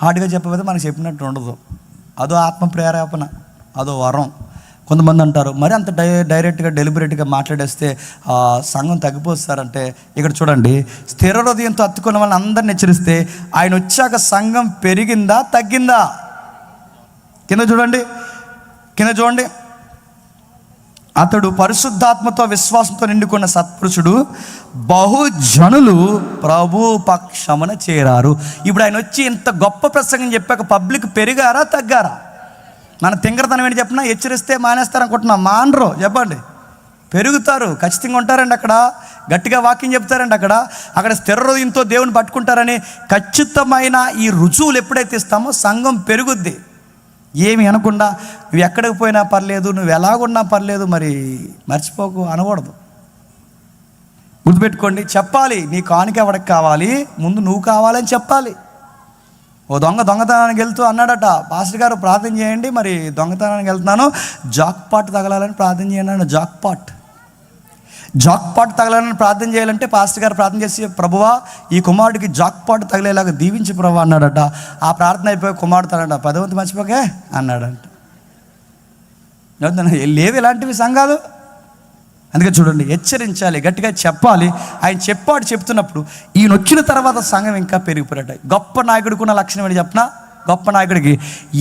హార్డ్గా చెప్పకపోతే మనకు చెప్పినట్టు ఉండదు. అదో ఆత్మ ప్రేరేపణ, అదో వరం. కొంతమంది అంటారు మరి అంత డైరెక్ట్గా డెలిబరేట్గా మాట్లాడేస్తే సంఘం తగ్గిపోతారంటే, ఇక్కడ చూడండి, స్థిర హృదయంతో హత్తుకున్న వాళ్ళని అందరిని హెచ్చరిస్తే ఆయన వచ్చాక సంఘం పెరిగిందా తగ్గిందా? కింద చూడండి. అతడు పరిశుద్ధాత్మతో విశ్వాసంతో నిండుకున్న సత్పురుషుడు, బహుజనులు ప్రభు పక్షమున చేరారు. ఇప్పుడు ఆయన వచ్చి ఇంత గొప్ప ప్రసంగం చెప్పాక పబ్లిక్ పెరిగారా తగ్గారా? మన తింగరతనం ఏంటి చెప్పినా, హెచ్చరిస్తే మానేస్తారనుకుంటున్నాం. మానరు, చెప్పండి. పెరుగుతారు, ఖచ్చితంగా ఉంటారండి. అక్కడ గట్టిగా వాక్యం చెప్తారండి. అక్కడ స్థిర హృదయంతో దేవుని పట్టుకుంటారని ఖచ్చితమైన ఈ రుజువులు ఎప్పుడైతే ఇస్తామో సంఘం పెరుగుద్ది. ఏమి అనకుండా నువ్వు ఎక్కడికి పోయినా పర్లేదు, నువ్వు ఎలాగున్నా పర్లేదు, మరి మర్చిపోకు అనకూడదు. గుర్తుపెట్టుకోండి, చెప్పాలి. నీ కానుక ఎవరికి కావాలి, ముందు నువ్వు కావాలని చెప్పాలి. ఓ దొంగతనానికి వెళ్తూ అన్నాడట, పాస్టర్ గారు ప్రార్థన చేయండి, మరి దొంగతనానికి వెళ్తున్నాను, జాక్ పాట్ తగలాలని ప్రార్థన చేయండి అన్నాడు. జాక్ పాట్ తగలాలని ప్రార్థన చేయాలంటే పాస్టర్ గారు ప్రార్థన చేసి, ప్రభువా ఈ కుమారుడికి జాక్ పాట్ తగిలేలాగా దీవించి ప్రభు అన్నాడట. ఆ ప్రార్థన అయిపోయి కుమారుడు తనట 10వ వంతు మర్చిపోకే అన్నాడంట. లేవు ఇలాంటివి సంఘాలు. అందుకే చూడండి, హెచ్చరించాలి, గట్టిగా చెప్పాలి. ఆయన చెప్తున్నప్పుడు ఈయన వచ్చిన తర్వాత సంఘం ఇంకా పెరిగిపోయాట. గొప్ప నాయకుడికి ఉన్న లక్షణం ఏంటి చెప్పిన? గొప్ప నాయకుడికి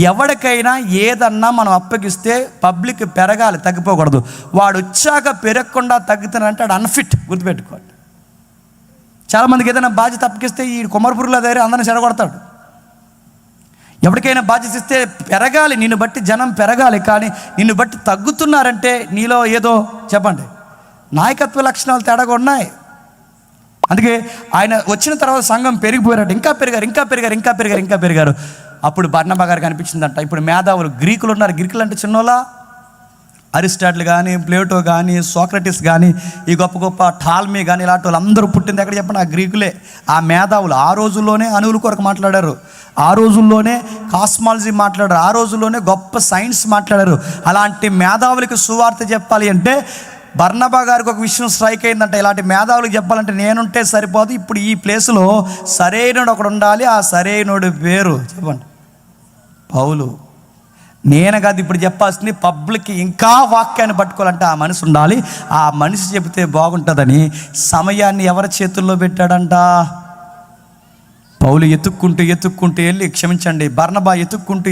ఎవరికైనా ఏదన్నా మనం అప్పగిస్తే పబ్లిక్ పెరగాలి, తగ్గిపోకూడదు. వాడు వచ్చాక పెరగకుండా తగ్గుతానంటే వాడు అన్ఫిట్. గుర్తుపెట్టుకోండి. చాలామందికి ఏదైనా బాధ్యత అప్పగిస్తే ఈ కుమారపురుల దగ్గర అందరిని చెడగొడతాడు. ఎవరికైనా బాధ్యత ఇస్తే పెరగాలి, నిన్ను బట్టి జనం పెరగాలి. కానీ నిన్ను బట్టి తగ్గుతున్నారంటే నీలో ఏదో చెప్పండి నాయకత్వ లక్షణాలు తేడాగా ఉన్నాయి. అందుకే ఆయన వచ్చిన తర్వాత సంఘం పెరిగిపోయారట. ఇంకా పెరిగారు. అప్పుడు బర్నబా గారికి అనిపించిందంట, ఇప్పుడు మేధావులు గ్రీకులు ఉన్నారు. గ్రీకులు అంటే చిన్నోళ్ళ, అరిస్టాటిల్ కానీ, ప్లేటో కానీ, సోక్రటిస్ కానీ, ఈ గొప్ప టాల్మీ కానీ, ఇలాంటి వాళ్ళు అందరూ పుట్టింది ఎక్కడ చెప్పండి? ఆ గ్రీకులే. ఆ మేధావులు ఆ రోజుల్లోనే అణువుల కొరకు మాట్లాడారు, ఆ రోజుల్లోనే కాస్మాలజీ మాట్లాడారు, ఆ రోజుల్లోనే గొప్ప సైన్స్ మాట్లాడారు. అలాంటి మేధావులకి సువార్త చెప్పాలి అంటే బర్నబా గారికి ఒక విషయం స్ట్రైక్ అయిందంటే, ఇలాంటి మేధావులకు చెప్పాలంటే నేనుంటే సరిపోదు, ఇప్పుడు ఈ ప్లేస్లో సరైనడు ఒకడు ఉండాలి. ఆ సరైనడు పేరు చెప్పండి పౌలు. నేను కాదు ఇప్పుడు చెప్పాల్సింది, పబ్లిక్ ఇంకా వాక్యాన్ని పట్టుకోవాలంటే ఆ మనిషి ఉండాలి. ఆ మనిషి చెబితే బాగుంటుందని సమయాన్ని ఎవరి చేతుల్లో పెట్టాడంట? పౌలు ఎత్తుక్కుంటూ వెళ్ళి, క్షమించండి, బర్నబా ఎత్తుక్కుంటూ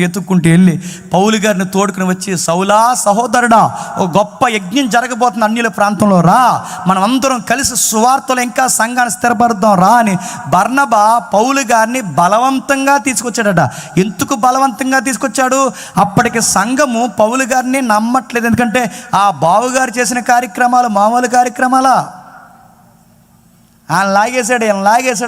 వెళ్ళి పౌలు గారిని తోడుకుని వచ్చి, సౌలా సహోదరుడా, ఓ గొప్ప యజ్ఞం జరగబోతుంది అన్యుల ప్రాంతంలో, రా, మనం అందరం కలిసి సువార్తలో ఇంకా సంఘాన్ని స్థిరపరుద్దాం రా అని బర్నబా పౌలు గారిని బలవంతంగా తీసుకొచ్చాడట. ఎందుకు బలవంతంగా తీసుకొచ్చాడు? అప్పటికి సంఘము పౌలు గారిని నమ్మట్లేదు. ఎందుకంటే ఆ బావుగారు చేసిన కార్యక్రమాలు మామూలు కార్యక్రమాలా? ఆయన లాగేశాడు,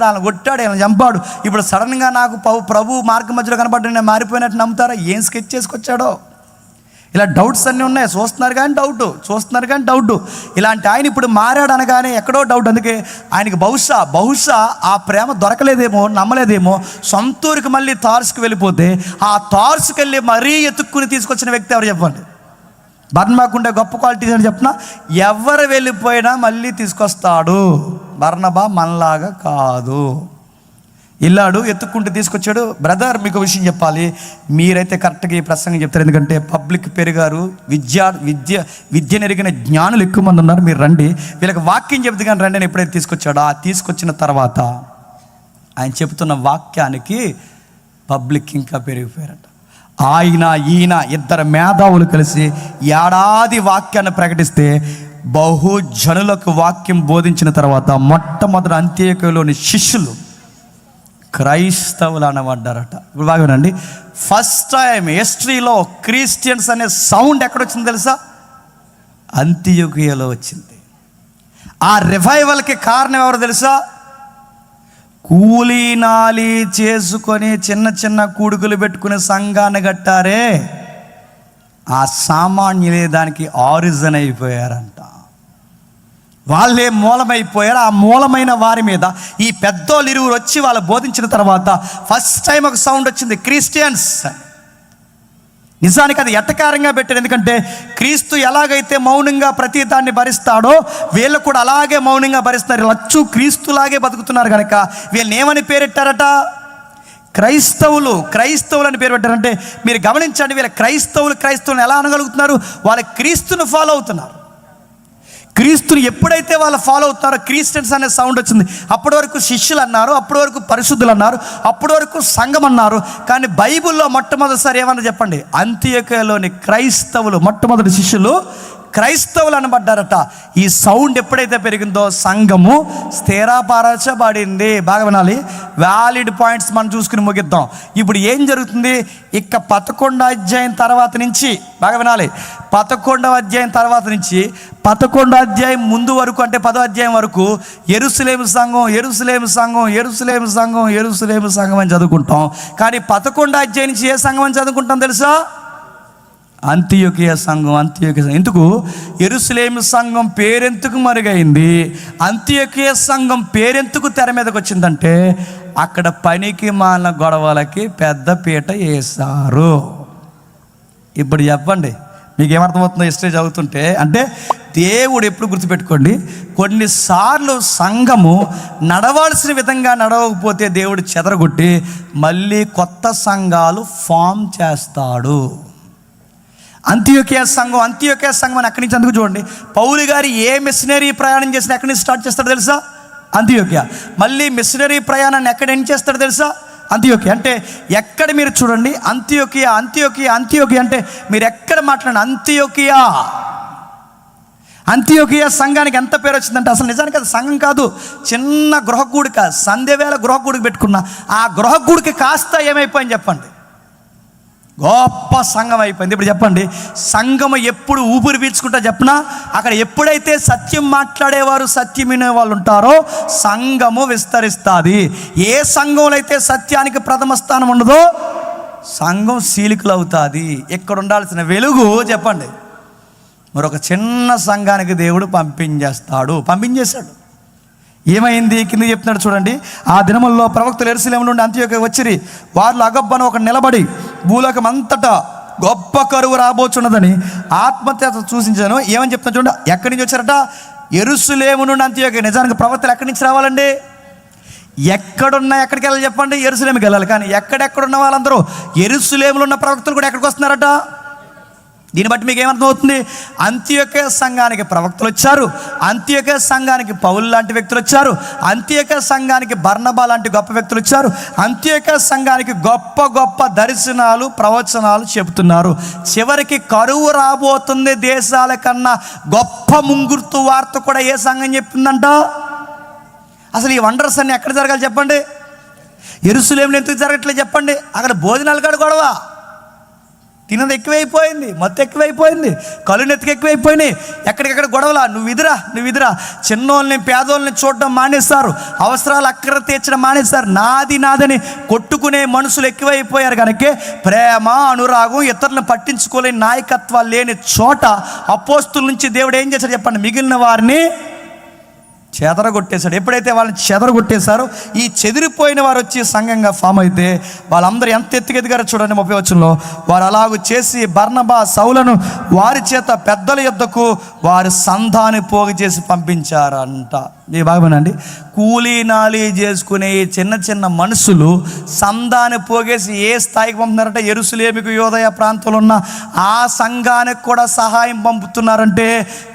ఆయన కొట్టాడు, ఆయన చంపాడు. ఇప్పుడు సడన్గా నాకు ప్రభు మార్గం మధ్యలో కనపడ్డా నేను మారిపోయినట్టు నమ్ముతారా? ఏం స్కెచ్ చేసుకొచ్చాడో? ఇలా డౌట్స్ అన్నీ ఉన్నాయి. చూస్తున్నారు కానీ డౌట్. ఇలాంటి ఆయన ఇప్పుడు మారాడు అనగానే ఎక్కడో డౌట్. అందుకే ఆయనకి బహుశా ఆ ప్రేమ దొరకలేదేమో, నమ్మలేదేమో. సొంతూరికి మళ్ళీ తార్సుకు వెళ్ళిపోతే ఆ తార్సుకు వెళ్ళి మరీ ఎత్తుక్కుని తీసుకొచ్చిన వ్యక్తి ఎవరు చెప్పండి? బర్నబాకుండే గొప్ప క్వాలిటీస్ అని చెప్పిన, ఎవరు వెళ్ళిపోయినా మళ్ళీ తీసుకొస్తాడు. బర్నబా మనలాగా కాదు. ఇల్లాడు ఎత్తుక్కుంటూ తీసుకొచ్చాడు. బ్రదర్, మీకు విషయం చెప్పాలి, మీరైతే కరెక్ట్గా ఈ ప్రసంగం చెప్తారు. ఎందుకంటే పబ్లిక్ పెరిగారు, విద్య నెరిగిన జ్ఞానులు ఎక్కువ మంది ఉన్నారు, మీరు రండి, వీళ్ళకి వాక్యం చెప్తే కానీ రండి అని ఎప్పుడైతే తీసుకొచ్చాడో, ఆ తీసుకొచ్చిన తర్వాత ఆయన చెబుతున్న వాక్యానికి పబ్లిక్ ఇంకా పెరిగిపోయారట. ఈయన ఇద్దరు మేధావులు కలిసి ఏడాది వాక్యాన్ని ప్రకటిస్తే బహుజనులకు వాక్యం బోధించిన తర్వాత మొట్టమొదటి అంత్యోక్యలోని శిష్యులు క్రైస్తవులు అనబడ్డారట. ఇప్పుడు బాగానండి, ఫస్ట్ టైం హిస్టరీలో క్రిస్టియన్స్ అనే సౌండ్ ఎక్కడొచ్చింది తెలుసా? అంత్యోక్యలో వచ్చింది. ఆ రివైవల్కి కారణం ఎవరు తెలుసా? కూలీనాలి చేసుకొని చిన్న చిన్న కూడుకులు పెట్టుకునే సంఘాన్ని కట్టారే, ఆ సామాన్యులే దానికి ఆరిజిన్ అయిపోయారంట. వాళ్ళే మూలమైపోయారు. ఆ మూలమైన వారి మీద ఈ పెద్దోళ్ళు ఇరువురు వచ్చి వాళ్ళు బోధించిన తర్వాత ఫస్ట్ టైం ఒక సౌండ్ వచ్చింది, క్రిస్టియన్స్. నిజానికి అది ఎట్టకారంగా పెట్టారు. ఎందుకంటే క్రీస్తు ఎలాగైతే మౌనంగా ప్రతి దాన్ని భరిస్తాడో వీళ్ళు కూడా అలాగే మౌనంగా భరిస్తున్నారు. లచ్చు క్రీస్తులాగే బతుకుతున్నారు కనుక వీళ్ళని ఏమని పేరెట్టారట? క్రైస్తవులు. క్రైస్తవులు అని పేరు పెట్టారంటే మీరు గమనించండి, వీళ్ళ క్రైస్తవులను ఎలా అనగలుగుతున్నారు? వాళ్ళ క్రీస్తును ఫాలో అవుతున్నారు. క్రీస్తుని ఎప్పుడైతే వాళ్ళు ఫాలో అవుతున్నారో క్రిస్టియన్స్ అనే సౌండ్ వచ్చింది. అప్పటి వరకు శిష్యులు అన్నారు, అప్పటి వరకు పరిశుద్ధులు అన్నారు, అప్పటి వరకు సంఘం అన్నారు. కానీ బైబిల్లో మొట్టమొదటిసారి ఏమన్నా చెప్పండి? అంత్యోక్యలోని క్రైస్తవులు, మొట్టమొదటి శిష్యులు క్రైస్తవులు అనబడ్డారట. ఈ సౌండ్ ఎప్పుడైతే పెరిగిందో సంఘము స్థిరపరచబడింది. బాగా వినాలి, వ్యాలిడ్ పాయింట్స్ మనం చూసుకుని ముగిద్దాం. ఇప్పుడు ఏం జరుగుతుంది? ఇక 11వ అధ్యాయం తర్వాత నుంచి బాగా వినాలి, 11వ అధ్యాయం తర్వాత నుంచి 11వ అధ్యాయం ముందు వరకు, అంటే 10వ అధ్యాయం వరకు యెరూషలేము సంఘం యెరూషలేము సంఘం యెరూషలేము సంఘం యెరూషలేము సంఘం అని చదువుకుంటాం. కానీ 11వ అధ్యాయం నుంచి ఏ సంఘం అని చదువుకుంటాం తెలుసా? అంతియోకియ సంఘం. అంతియోకియ సంఘం ఎందుకు? యెరూషలేము సంఘం పేరెందుకు మరుగైంది, అంతియోకియ సంఘం పేరెందుకు తెర మీదకి వచ్చిందంటే అక్కడ పనికి మాలిన గొడవలకి పెద్ద పీట వేశారు. ఇప్పుడు చెప్పండి, మీకు ఏమర్థమవుతుందో హిస్టరీ చదువుతుంటే? అంటే దేవుడు ఎప్పుడు గుర్తుపెట్టుకోండి, కొన్నిసార్లు సంఘము నడవాల్సిన విధంగా నడవకపోతే దేవుడు చెదరగొట్టి మళ్ళీ కొత్త సంఘాలు ఫామ్ చేస్తాడు. అంత్యోక్య సంఘం అని అక్కడి నుంచి అందుకు చూడండి, పౌలు గారు ఏ మిషనరీ ప్రయాణం చేసినా ఎక్కడి నుంచి స్టార్ట్ చేస్తాడో తెలుసా? అంత్యోక్య. మళ్ళీ మిషనరీ ప్రయాణాన్ని ఎక్కడ ఎండ్ చేస్తాడో తెలుసా? అంత్యోక్య. అంటే ఎక్కడ మీరు చూడండి, అంత్యోక్య అంటే మీరు ఎక్కడ మాట్లాడండి, అంత్యోకియ సంఘానికి ఎంత పేరు వచ్చిందంటే అసలు నిజానికి అది సంఘం కాదు, చిన్న గృహకూడిక, సంధ్యవేళ గృహకూడికి పెట్టుకున్న ఆ గృహకూడికి కాస్త ఏమైపోయింది చెప్పండి? గొప్ప సంఘం అయిపోయింది. ఇప్పుడు చెప్పండి, సంఘము ఎప్పుడు ఊపిరి పీల్చుకుంటా చెప్పినా అక్కడ ఎప్పుడైతే సత్యం మాట్లాడేవారు, సత్యం వినేవాళ్ళు ఉంటారో సంఘము విస్తరిస్తుంది. ఏ సంఘంలో అయితే సత్యానికి ప్రథమ స్థానం ఉండదో సంఘం సీలికలు అవుతుంది. ఇక్కడ ఉండాల్సిన వెలుగు చెప్పండి మరొక చిన్న సంఘానికి దేవుడు పంపించేశాడు. ఏమైంది కింద చెప్తున్నాడు చూడండి. ఆ దినముల్లో ప్రవక్తలు యెరూషలేము నుండి అంతియోక్యకు వచ్చిరి. వారిలో అగబ్బను ఒక నిలబడి భూలోకం అంతటా గొప్ప కరువు రాబోచున్నదని ఆత్మహత్య సూచించాను. ఏమని చెప్తున్నా చూడండి, ఎక్కడి నుంచి వచ్చారట? యెరూషలేము నుండి అంతియోక్య. నిజానికి ప్రవక్తలు ఎక్కడి నుంచి రావాలండి? ఎక్కడికి వెళ్ళాలి చెప్పండి? యెరూషలేముకి వెళ్ళాలి. కానీ ఎక్కడెక్కడున్న వాళ్ళందరూ యెరూషలేములో ఉన్న ప్రవక్తలు కూడా ఎక్కడికి వస్తున్నారట? దీన్ని బట్టి మీకు ఏమర్థం అవుతుంది? అంత్యోక్య సంఘానికి ప్రవక్తలు వచ్చారు, అంత్యోక్య సంఘానికి పౌలు లాంటి వ్యక్తులు వచ్చారు, అంత్యోక్య సంఘానికి బర్నబా లాంటి గొప్ప వ్యక్తులు వచ్చారు, అంత్యోక్య సంఘానికి గొప్ప గొప్ప దర్శనాలు ప్రవచనాలు చెబుతున్నారు. చివరికి కరువు రాబోతుంది దేశాల కన్నా గొప్ప ముంగుర్తు వార్త కూడా ఏ సంఘం చెప్తుందంట? అసలు ఈ వండర్స్ అన్ని ఎక్కడ జరగాలి చెప్పండి? యెరూషలేములో ఎందుకు జరగట్లేదు చెప్పండి? అక్కడ భోజనాలు కాడ గొడవ, తినది ఎక్కువైపోయింది, మొత్తం ఎక్కువైపోయింది, కలునెత్తికి ఎక్కువైపోయినాయి, ఎక్కడికెక్కడ గొడవలా. నువ్వు ఇదిరా చిన్నోళ్ళని పేదోళ్ళని చూడడం మానేస్తారు, అవసరాలు అక్కర తీర్చడం మానేస్తారు, నాదని కొట్టుకునే మనుషులు ఎక్కువైపోయారు. కనుక ప్రేమ అనురాగం ఇతరులను పట్టించుకోలేని నాయకత్వాలు లేని చోట అపోస్తుల నుంచి దేవుడు ఏం చేశాడు చెప్పండి? మిగిలిన వారిని చెదరగొట్టేశాడు. ఎప్పుడైతే వాళ్ళని చెదరగొట్టేశారో ఈ చెదిరిపోయిన వారు వచ్చి సంఘంగా ఫామ్ అయితే వాళ్ళందరూ ఎంత ఎత్తుకెదిగారో చూడండి. 30 వచనంలో వారు అలాగూ చేసి బర్నబా సౌలను వారి చేత పెద్దల యొద్దకు వారి సంధాన్ని పోగు చేసి పంపించారంట. మీ భాగమేనండి, కూలీ నాలి చేసుకునే ఈ చిన్న చిన్న మనుషులు సంధాన్ని పోగేసి ఏ స్థాయికి పంపుతున్నారంటే యెరూషలేముకు యోదయ ప్రాంతంలో ఉన్న ఆ సంఘానికి కూడా సహాయం పంపుతున్నారంటే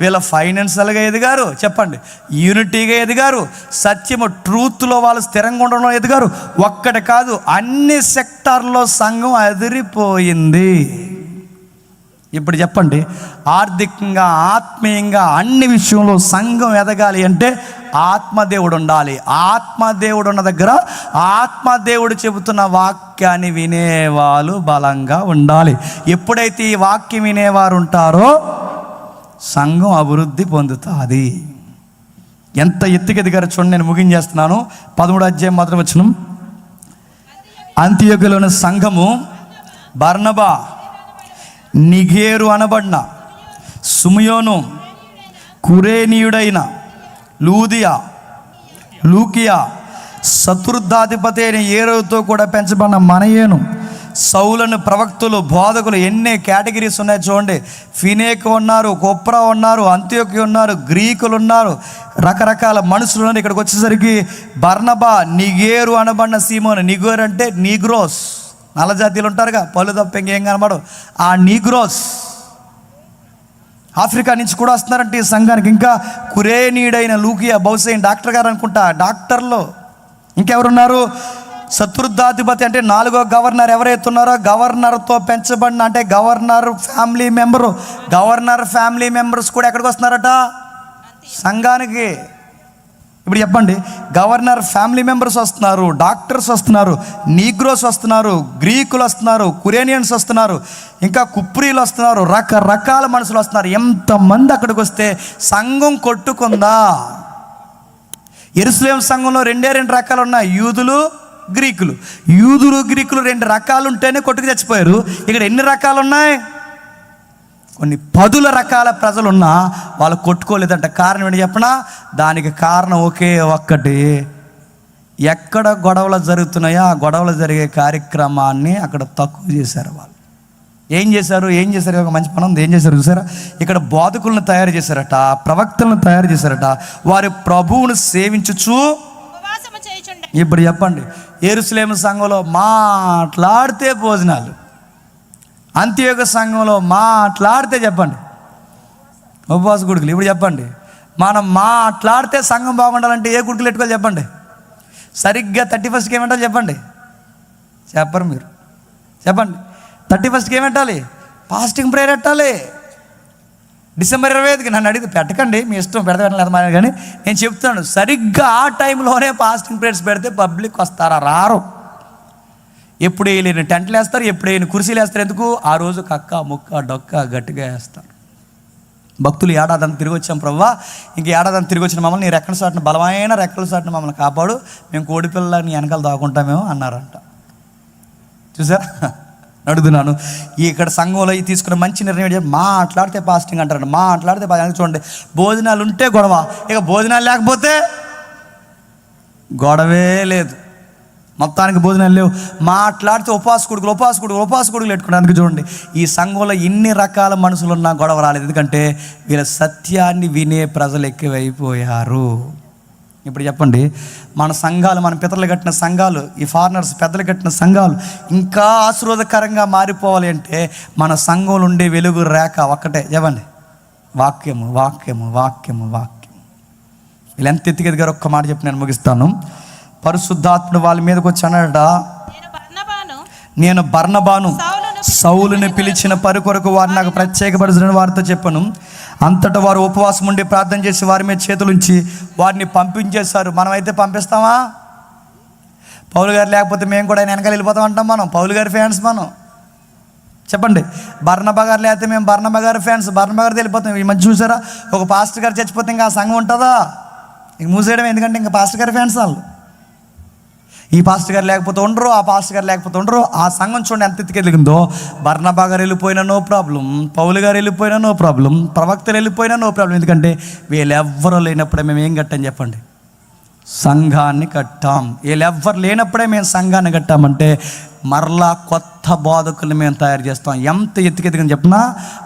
వీళ్ళ ఫైనాన్షియల్గా ఎదిగారు చెప్పండి, యూనిటీగా ఎదిగారు, సత్యము ట్రూత్లో వాళ్ళు స్థిరంగా ఉండడంలో ఎదిగారు. ఒక్కటి కాదు, అన్ని సెక్టార్లో సంఘం అదిరిపోయింది. ఇప్పుడు చెప్పండి, ఆర్థికంగా ఆత్మీయంగా అన్ని విషయంలో సంఘం ఎదగాలి అంటే ఆత్మదేవుడు ఉండాలి. ఆత్మదేవుడు ఉన్న దగ్గర ఆత్మదేవుడు చెబుతున్న వాక్యాన్ని వినేవాళ్ళు బలంగా ఉండాలి. ఎప్పుడైతే ఈ వాక్యం వినేవారు ఉంటారో సంఘం అభివృద్ధి పొందుతుంది. ఎంత ఎత్తుకెదిగారో చూడండి. నేను ముగించేస్తున్నాను. 13వ అధ్యాయం మొదటి వచనం. అంతియోకులోని సంఘము బర్నబా, నిగేరు అనబడిన సుమయోను, కురేనీయుడైన లూకియా, శత్రుద్ధాధిపతి అయిన ఏరోతో కూడా పెంచబడిన మనయేను, సౌలను, ప్రవక్తలు, బోధకులు, ఎన్ని కేటగిరీస్ ఉన్నాయి చూడండి. ఫినేక్ ఉన్నారు, కొప్రా ఉన్నారు, అంత్యోకి ఉన్నారు, గ్రీకులు ఉన్నారు, రకరకాల మనుషులు ఉన్నారు. ఇక్కడికి వచ్చేసరికి బర్నబా, నిగేరు అనబడిన సీమోను. నిగేరు అంటే నీగ్రోస్, నల్ల జాతీయులు ఉంటారుగా, పళ్ళు తప్ప ఇంకేం కనబడవు. ఆ నీగ్రోస్ ఆఫ్రికా నుంచి కూడా వస్తున్నారంటే ఈ సంఘానికి. ఇంకా కురేనీయుడైన లూకియా, బహుశా డాక్టర్ గారు అనుకుంటా, డాక్టర్లు. ఇంకెవరున్నారు? శత్రుద్ధాధిపతి అంటే 4వ గవర్నర్ ఎవరైతే ఉన్నారో, గవర్నర్తో పెంచబడిన, అంటే గవర్నర్ ఫ్యామిలీ మెంబర్స్ కూడా ఎక్కడికి వస్తున్నారట? సంఘానికి. ఇప్పుడు చెప్పండి, గవర్నర్ ఫ్యామిలీ మెంబర్స్ వస్తున్నారు, డాక్టర్స్ వస్తున్నారు, నీగ్రోస్ వస్తున్నారు, గ్రీకులు వస్తున్నారు, కురేనియన్స్ వస్తున్నారు, ఇంకా కుప్రీలు వస్తున్నారు, రకరకాల మనుషులు వస్తున్నారు. ఎంతమంది అక్కడికి వస్తే సంఘం కొట్టుకుందా? యెరూషలేము సంఘంలో 2 రకాలు ఉన్నాయి, యూదులు, గ్రీకులు. 2 రకాలు ఉంటేనే కొట్టుకు చచ్చిపోయారు. ఇక్కడ ఎన్ని రకాలు ఉన్నాయి? కొన్ని 10 రకాల ప్రజలున్నా వాళ్ళు కొట్టుకోలేదంట. కారణం ఏంటి చెప్పనా? దానికి కారణం ఒకే ఒక్కటి. ఎక్కడ గొడవలు జరుగుతున్నాయో ఆ గొడవలు జరిగే కార్యక్రమాన్ని అక్కడ తక్కువ చేశారు. వాళ్ళు ఏం చేశారు? ఒక మంచి పని ఉంది. ఏం చేశారు చూసారా? ఇక్కడ బోధకులను తయారు చేశారట, ప్రవక్తలను తయారు చేశారట. వారి ప్రభువును సేవించుచు. ఇప్పుడు చెప్పండి, యెరూషలేము సంఘంలో మాట్లాడితే భోజనాలు, అంత్యోక సంఘంలో మాట్లాడితే చెప్పండి ఉపవాస గుడుకులు. ఇప్పుడు చెప్పండి, మనం మాట్లాడితే సంఘం బాగుండాలంటే ఏ గుడుకులు పెట్టుకోవాలి చెప్పండి? సరిగ్గా 31st ఏమంటారు చెప్పండి? చెప్పరు మీరు. చెప్పండి, 31st ఏమెట్టాలి? ఫాస్టింగ్ ప్రేయర్ పెట్టాలి. డిసెంబర్ 25కి నన్ను అడిగితే పెట్టకండి, మీ ఇష్టం, పెడతాను. కానీ నేను చెప్తాను, సరిగ్గా ఆ టైంలోనే ఫాస్టింగ్ ప్రేయర్స్ పెడితే పబ్లిక్ వస్తారా? రారు. ఎప్పుడు వేయలేని టెంట్లు వేస్తారు, ఎప్పుడు వేయని కుర్చీలు వేస్తారు. ఎందుకు? ఆ రోజు కక్క ముక్క డొక్క గట్టిగా వేస్తారు. భక్తులు ఏడాదంతా తిరిగి వచ్చాం ప్రభువా, ఇంక ఏడాదంతా తిరిగి వచ్చిన మమ్మల్ని నీ రెక్కల చాటున, బలమైన రెక్కల చాటున మమ్మల్ని కాపాడు, మేము కోడిపిల్ల నీ వెనకాల దాక్కుంటామేమో అన్నారంట. చూసారా? అడుగుతున్నాను, ఇక్కడ సంఘంలో తీసుకున్న మంచి నిర్ణయం. మాట్లాడితే ఫాస్టింగ్ అంటారంట, మాట్లాడితే చూడండి. భోజనాలు ఉంటే గొడవ, ఇక భోజనాలు లేకపోతే గొడవే లేదు. మొత్తానికి భోజనాలు లేవు, మాట్లాడితే ఉపవాస కొడుకులు పెట్టుకున్నారు. అందుకు చూడండి, ఈ సంఘంలో ఇన్ని రకాల మనుషులు ఉన్నా గొడవ రాలేదు. ఎందుకంటే వీళ్ళ సత్యాన్ని వినే ప్రజలు ఎక్కువైపోయారు. ఇప్పుడు చెప్పండి, మన సంఘాలు, మన పితరులు కట్టిన సంఘాలు, ఈ ఫారినర్స్ పెద్దలు కట్టిన సంఘాలు ఇంకా ఆశీర్వాదకరంగా మారిపోవాలి అంటే మన సంఘంలో ఉండే వెలుగు రేఖ ఒక్కటే. చెప్పండి, వాక్యము. వీళ్ళు ఎంత ఎత్తుకెదిగారు? ఒక్క మాట చెప్పి నేను ముగిస్తాను. పరిశుద్ధాత్ముడు వాళ్ళ మీదకి వచ్చి అన్నాడట, నేను బర్నబాను, సౌలుని పిలిచిన పని కొరకు వారు నాకు ప్రత్యేకపరచిన వారితో చెప్పను. అంతటా వారు ఉపవాసం ఉండి ప్రార్థన చేసి వారి మీద చేతులుంచి వారిని పంపించేశారు. మనమైతే పంపిస్తామా? పౌలు గారు లేకపోతే మేము కూడా ఆయన వెనకాల వెళ్ళిపోతాం అంటాం. మనం పౌలు గారి ఫ్యాన్స్. మనం చెప్పండి, బర్నబా గారు లేకపోతే మేము బర్నబా గారి ఫ్యాన్స్, బర్నబా గారితో వెళ్ళిపోతాం. ఈ మధ్య చూసారా, ఒక పాస్టర్ గారు చచ్చిపోతే ఇంకా ఆ సంఘం ఉంటుందా? ఇంక మూసేయడం. ఎందుకంటే ఇంకా పాస్టర్ గారి ఫ్యాన్స్ వాళ్ళు. ఈ పాస్టర్ గారు లేకపోతే ఉండరు, ఆ పాస్టర్ గారు లేకపోతే ఉండరు. ఆ సంఘం చూడండి ఎంత ఎత్తుకెళ్ళిందో. బర్నబా గారు వెళ్ళిపోయినా నో ప్రాబ్లం, పౌలు గారు వెళ్ళిపోయినా నో ప్రాబ్లం, ప్రవక్తలు వెళ్ళిపోయినా నో ప్రాబ్లం. ఎందుకంటే వీళ్ళెవ్వరూ లేనప్పుడే మేము ఏం కట్టాం చెప్పండి? సంఘాన్ని కట్టాం. వీళ్ళెవ్వరు లేనప్పుడే మేము సంఘాన్ని కట్టామంటే మరలా కొత్త బోధకుల్ని మేము తయారు చేస్తాం. ఎంత ఎత్తుకెదిగని చెప్పినా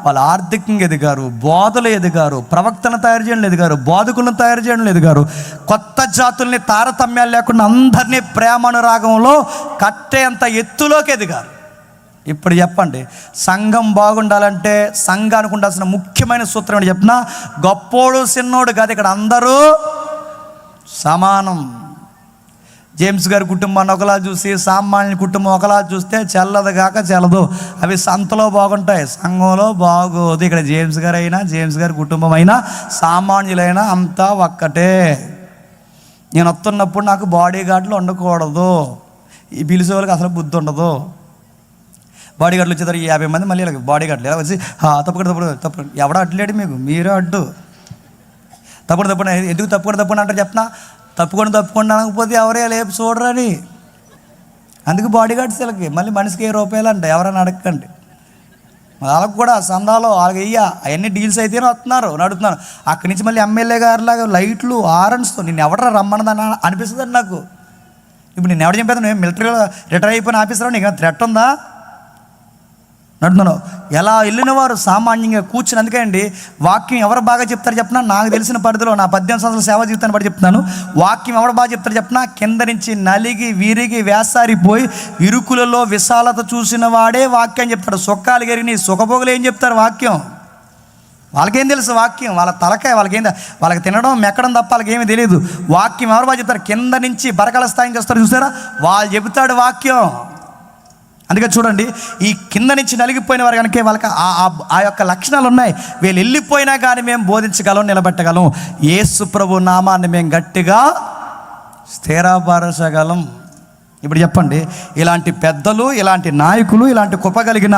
వాళ్ళు ఆర్థికంగా ఎదిగారు, బోధలు ఎదిగారు, ప్రవక్తను తయారు చేయడం ఎదిగారు, బోధకులను తయారు చేయడం ఎదిగారు. కొత్త జాతుల్ని తారతమ్యాలు లేకుండా అందరినీ ప్రేమానురాగంలో కట్టేంత ఎత్తులోకి ఎదిగారు. ఇప్పుడు చెప్పండి, సంఘం బాగుండాలంటే సంఘానికి ఉండాల్సిన ముఖ్యమైన సూత్రం ఏంటి చెప్పినా? గొప్పోడు చిన్నోడు కాదు, ఇక్కడ అందరూ సమానం. జేమ్స్ గారి కుటుంబాన్ని ఒకలా చూసి సామాన్య కుటుంబం ఒకలా చూస్తే చెల్లదు కాక చెల్లదు. అవి సంతలో బాగుంటాయి, సంఘంలో బాగోదు. ఇక్కడ జేమ్స్ గారు అయినా, జేమ్స్ గారి కుటుంబం అయినా, సామాన్యులైనా అంతా ఒక్కటే. నేను వస్తున్నప్పుడు నాకు బాడీ గార్డులు ఉండకూడదు, ఈ పిలిచే వాళ్ళకి అసలు బుద్ధి ఉండదు. బాడీ గార్డులు వచ్చేదారు 50 మంది, మళ్ళీ బాడీ గార్డులు ఎలా వచ్చి తప్పకుండా ఎవడ అడ్డులేడు మీకు, మీరే అడ్డు. తప్పకుండా ఎందుకు తప్పకుండా అంటారు చెప్పనా? తప్పకుండా అనకపోతే ఎవరే లేపు చూడరని. అందుకు బాడీ గార్డ్స్ వీళ్ళకి మళ్ళీ మనిషికి 1000 రూపాయలు అంట. ఎవరైనా అడగండి. వాళ్ళకు కూడా సందాలో వాళ్ళకి అవన్నీ డీల్స్ అయితేనే వస్తున్నారు, నడుతున్నారు. అక్కడి నుంచి మళ్ళీ ఎమ్మెల్యే గారిలాగా లైట్లు ఆరన్స్తో నిన్ను ఎవడరా రమ్మన్నదని అనిపిస్తుందండి నాకు. ఇప్పుడు నేను ఎవరు చెప్పేది? నువ్వు మిలిటరీలో రిటైర్ అయిపోయిన ఆఫీసర్, నీకు థ్రెట్ ఉందా? నడుతున్నాను. ఎలా వెళ్ళిన వారు సామాన్యంగా కూర్చుని. అందుకే అండి వాక్యం ఎవరు బాగా చెప్తారు చెప్పినా, నాకు తెలిసిన పరిధిలో నా 18 సంవత్సరాల సేవా జీవితాన్ని బట్టి చెప్తున్నాను, వాక్యం ఎవరు బాగా చెప్తారు చెప్పినా, కింద నుంచి నలిగి విరిగి వేసారిపోయి ఇరుకులలో విశాలత చూసిన వాడే వాక్యం చెప్తాడు. సుఖాలు గరిని సుఖభోగులు ఏం చెప్తారు వాక్యం? వాళ్ళకేం తెలుసు వాక్యం? వాళ్ళ తలకాయ వాళ్ళకి తినడం మెక్కడం తప్ప వాళ్ళకి ఏమీ తెలియదు. వాక్యం ఎవరు బాగా చెప్తారు? కింద నుంచి బరకల స్థాయికి వస్తారు చూసారా, వాళ్ళు చెబుతాడు వాక్యం. అందుకే చూడండి, ఈ కింద నుంచి నలిగిపోయిన వారు కనుక వాళ్ళకి ఆ యొక్క లక్షణాలు ఉన్నాయి. వీళ్ళు వెళ్ళిపోయినా కానీ మేము బోధించగలం, నిలబెట్టగలం. యేసు ప్రభు నామాన్ని మేము గట్టిగా స్థిరపరచగలం. ఇప్పుడు చెప్పండి, ఇలాంటి పెద్దలు, ఇలాంటి నాయకులు, ఇలాంటి కృప కలిగిన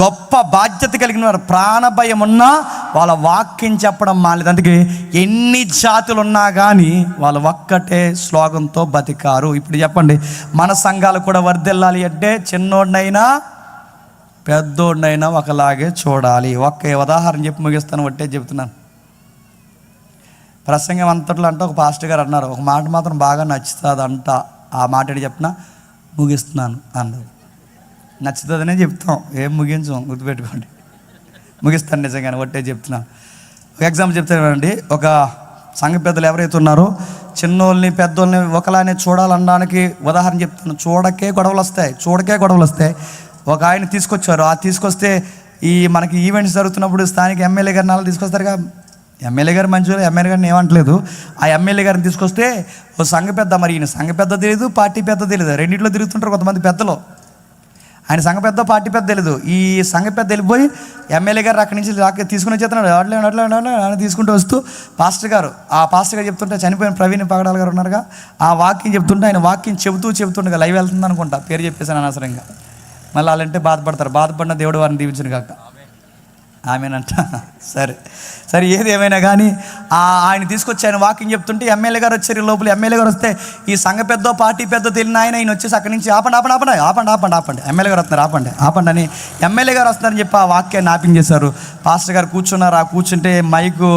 గొప్ప బాధ్యత కలిగిన వారు ప్రాణభయం ఉన్నా వాళ్ళ వాక్యం చెప్పడం మానేది. అందుకే ఎన్ని జాతులు ఉన్నా కానీ వాళ్ళు ఒక్కటే స్లోగంతో బతికారు. ఇప్పుడు చెప్పండి, మన సంఘాలు కూడా వర్ధిల్లాలి అంటే చిన్నోడినైనా పెద్దోడినైనా ఒకలాగే చూడాలి. ఒక్క ఉదాహరణ చెప్పి ముగిస్తాను, ఒట్టే చెప్తున్నాను. ప్రసంగం అంతట్లో అంటే ఒక పాస్టర్ గారు అన్నారు, ఒక మాట మాత్రం బాగా నచ్చుతుందంట. ఆ మాట చెప్పినా ముగిస్తున్నాను అన్నారు. నచ్చుతుందనే చెప్తాం, ఏం ముగించాం, గుర్తుపెట్టుకోండి. ముగిస్తాను నిజంగానే, ఒట్టే చెప్తున్నాను. ఒక ఎగ్జాంపుల్ చెప్తానండి. ఒక సంఘ పెద్దలు ఎవరైతే ఉన్నారో చిన్నోళ్ళని పెద్దోళ్ళని ఒకలానే చూడాలనడానికి ఉదాహరణ చెప్తాను. చూడకే గొడవలు వస్తాయి. ఒక ఆయన తీసుకొచ్చారు. తీసుకొస్తే ఈ మనకి ఈవెంట్స్ జరుగుతున్నప్పుడు స్థానిక ఎమ్మెల్యే గారిని అలా తీసుకొస్తారుగా. ఎమ్మెల్యే గారు మంచిగా, ఎమ్మెల్యే గారిని ఏమంటలేదు. ఆ ఎమ్మెల్యే గారిని తీసుకొస్తే ఓ సంఘ పెద్ద, మరి ఈయన సంఘ పెద్ద తెలియదు, పార్టీ పెద్ద తెలియదు, రెండింటిలో తిరుగుతుంటారు కొంతమంది పెద్దలు. ఆయన సంఘ పెద్ద, పార్టీ పెద్ద తెలియదు. ఈ సంఘ పెద్ద వెళ్ళిపోయి ఎమ్మెల్యే గారు అక్కడి నుంచి తీసుకుని వచ్చేస్తున్నాడు. అట్లా తీసుకుంటూ వస్తూ పాస్టర్ గారు చెప్తుంటే, చనిపోయిన ప్రవీణ్ పగడాల గారు ఉన్నారుగా, ఆ వాక్యం చెప్తుంటే ఆయన వాక్యం చెబుతుండగా లైవ్ వెళ్తుంది అనుకుంటా, పేరు చెప్పేసాను అనవసరంగా. మళ్ళీ వాళ్ళంటే బాధపడిన దేవుడు వారిని దీవించును కాక. ఆమెనంట. సరే ఏది ఏమైనా కానీ ఆయన తీసుకొచ్చి ఆయన వాకింగ్ చెప్తుంటే ఎమ్మెల్యే గారు వచ్చారు. లోపల ఎమ్మెల్యే గారు వస్తే ఈ సంఘ పెద్ద, పార్టీ పెద్ద తెలియని ఆయన వచ్చేసి అక్కడి నుంచి ఆపండి ఎమ్మెల్యే గారు వస్తున్నారు, ఆపండి అని ఎమ్మెల్యే గారు వస్తున్నారని చెప్పి ఆ వాక్యాన్ని ఆపించేశారు. పాస్టర్ గారు కూర్చున్నారు. కూర్చుంటే మైకు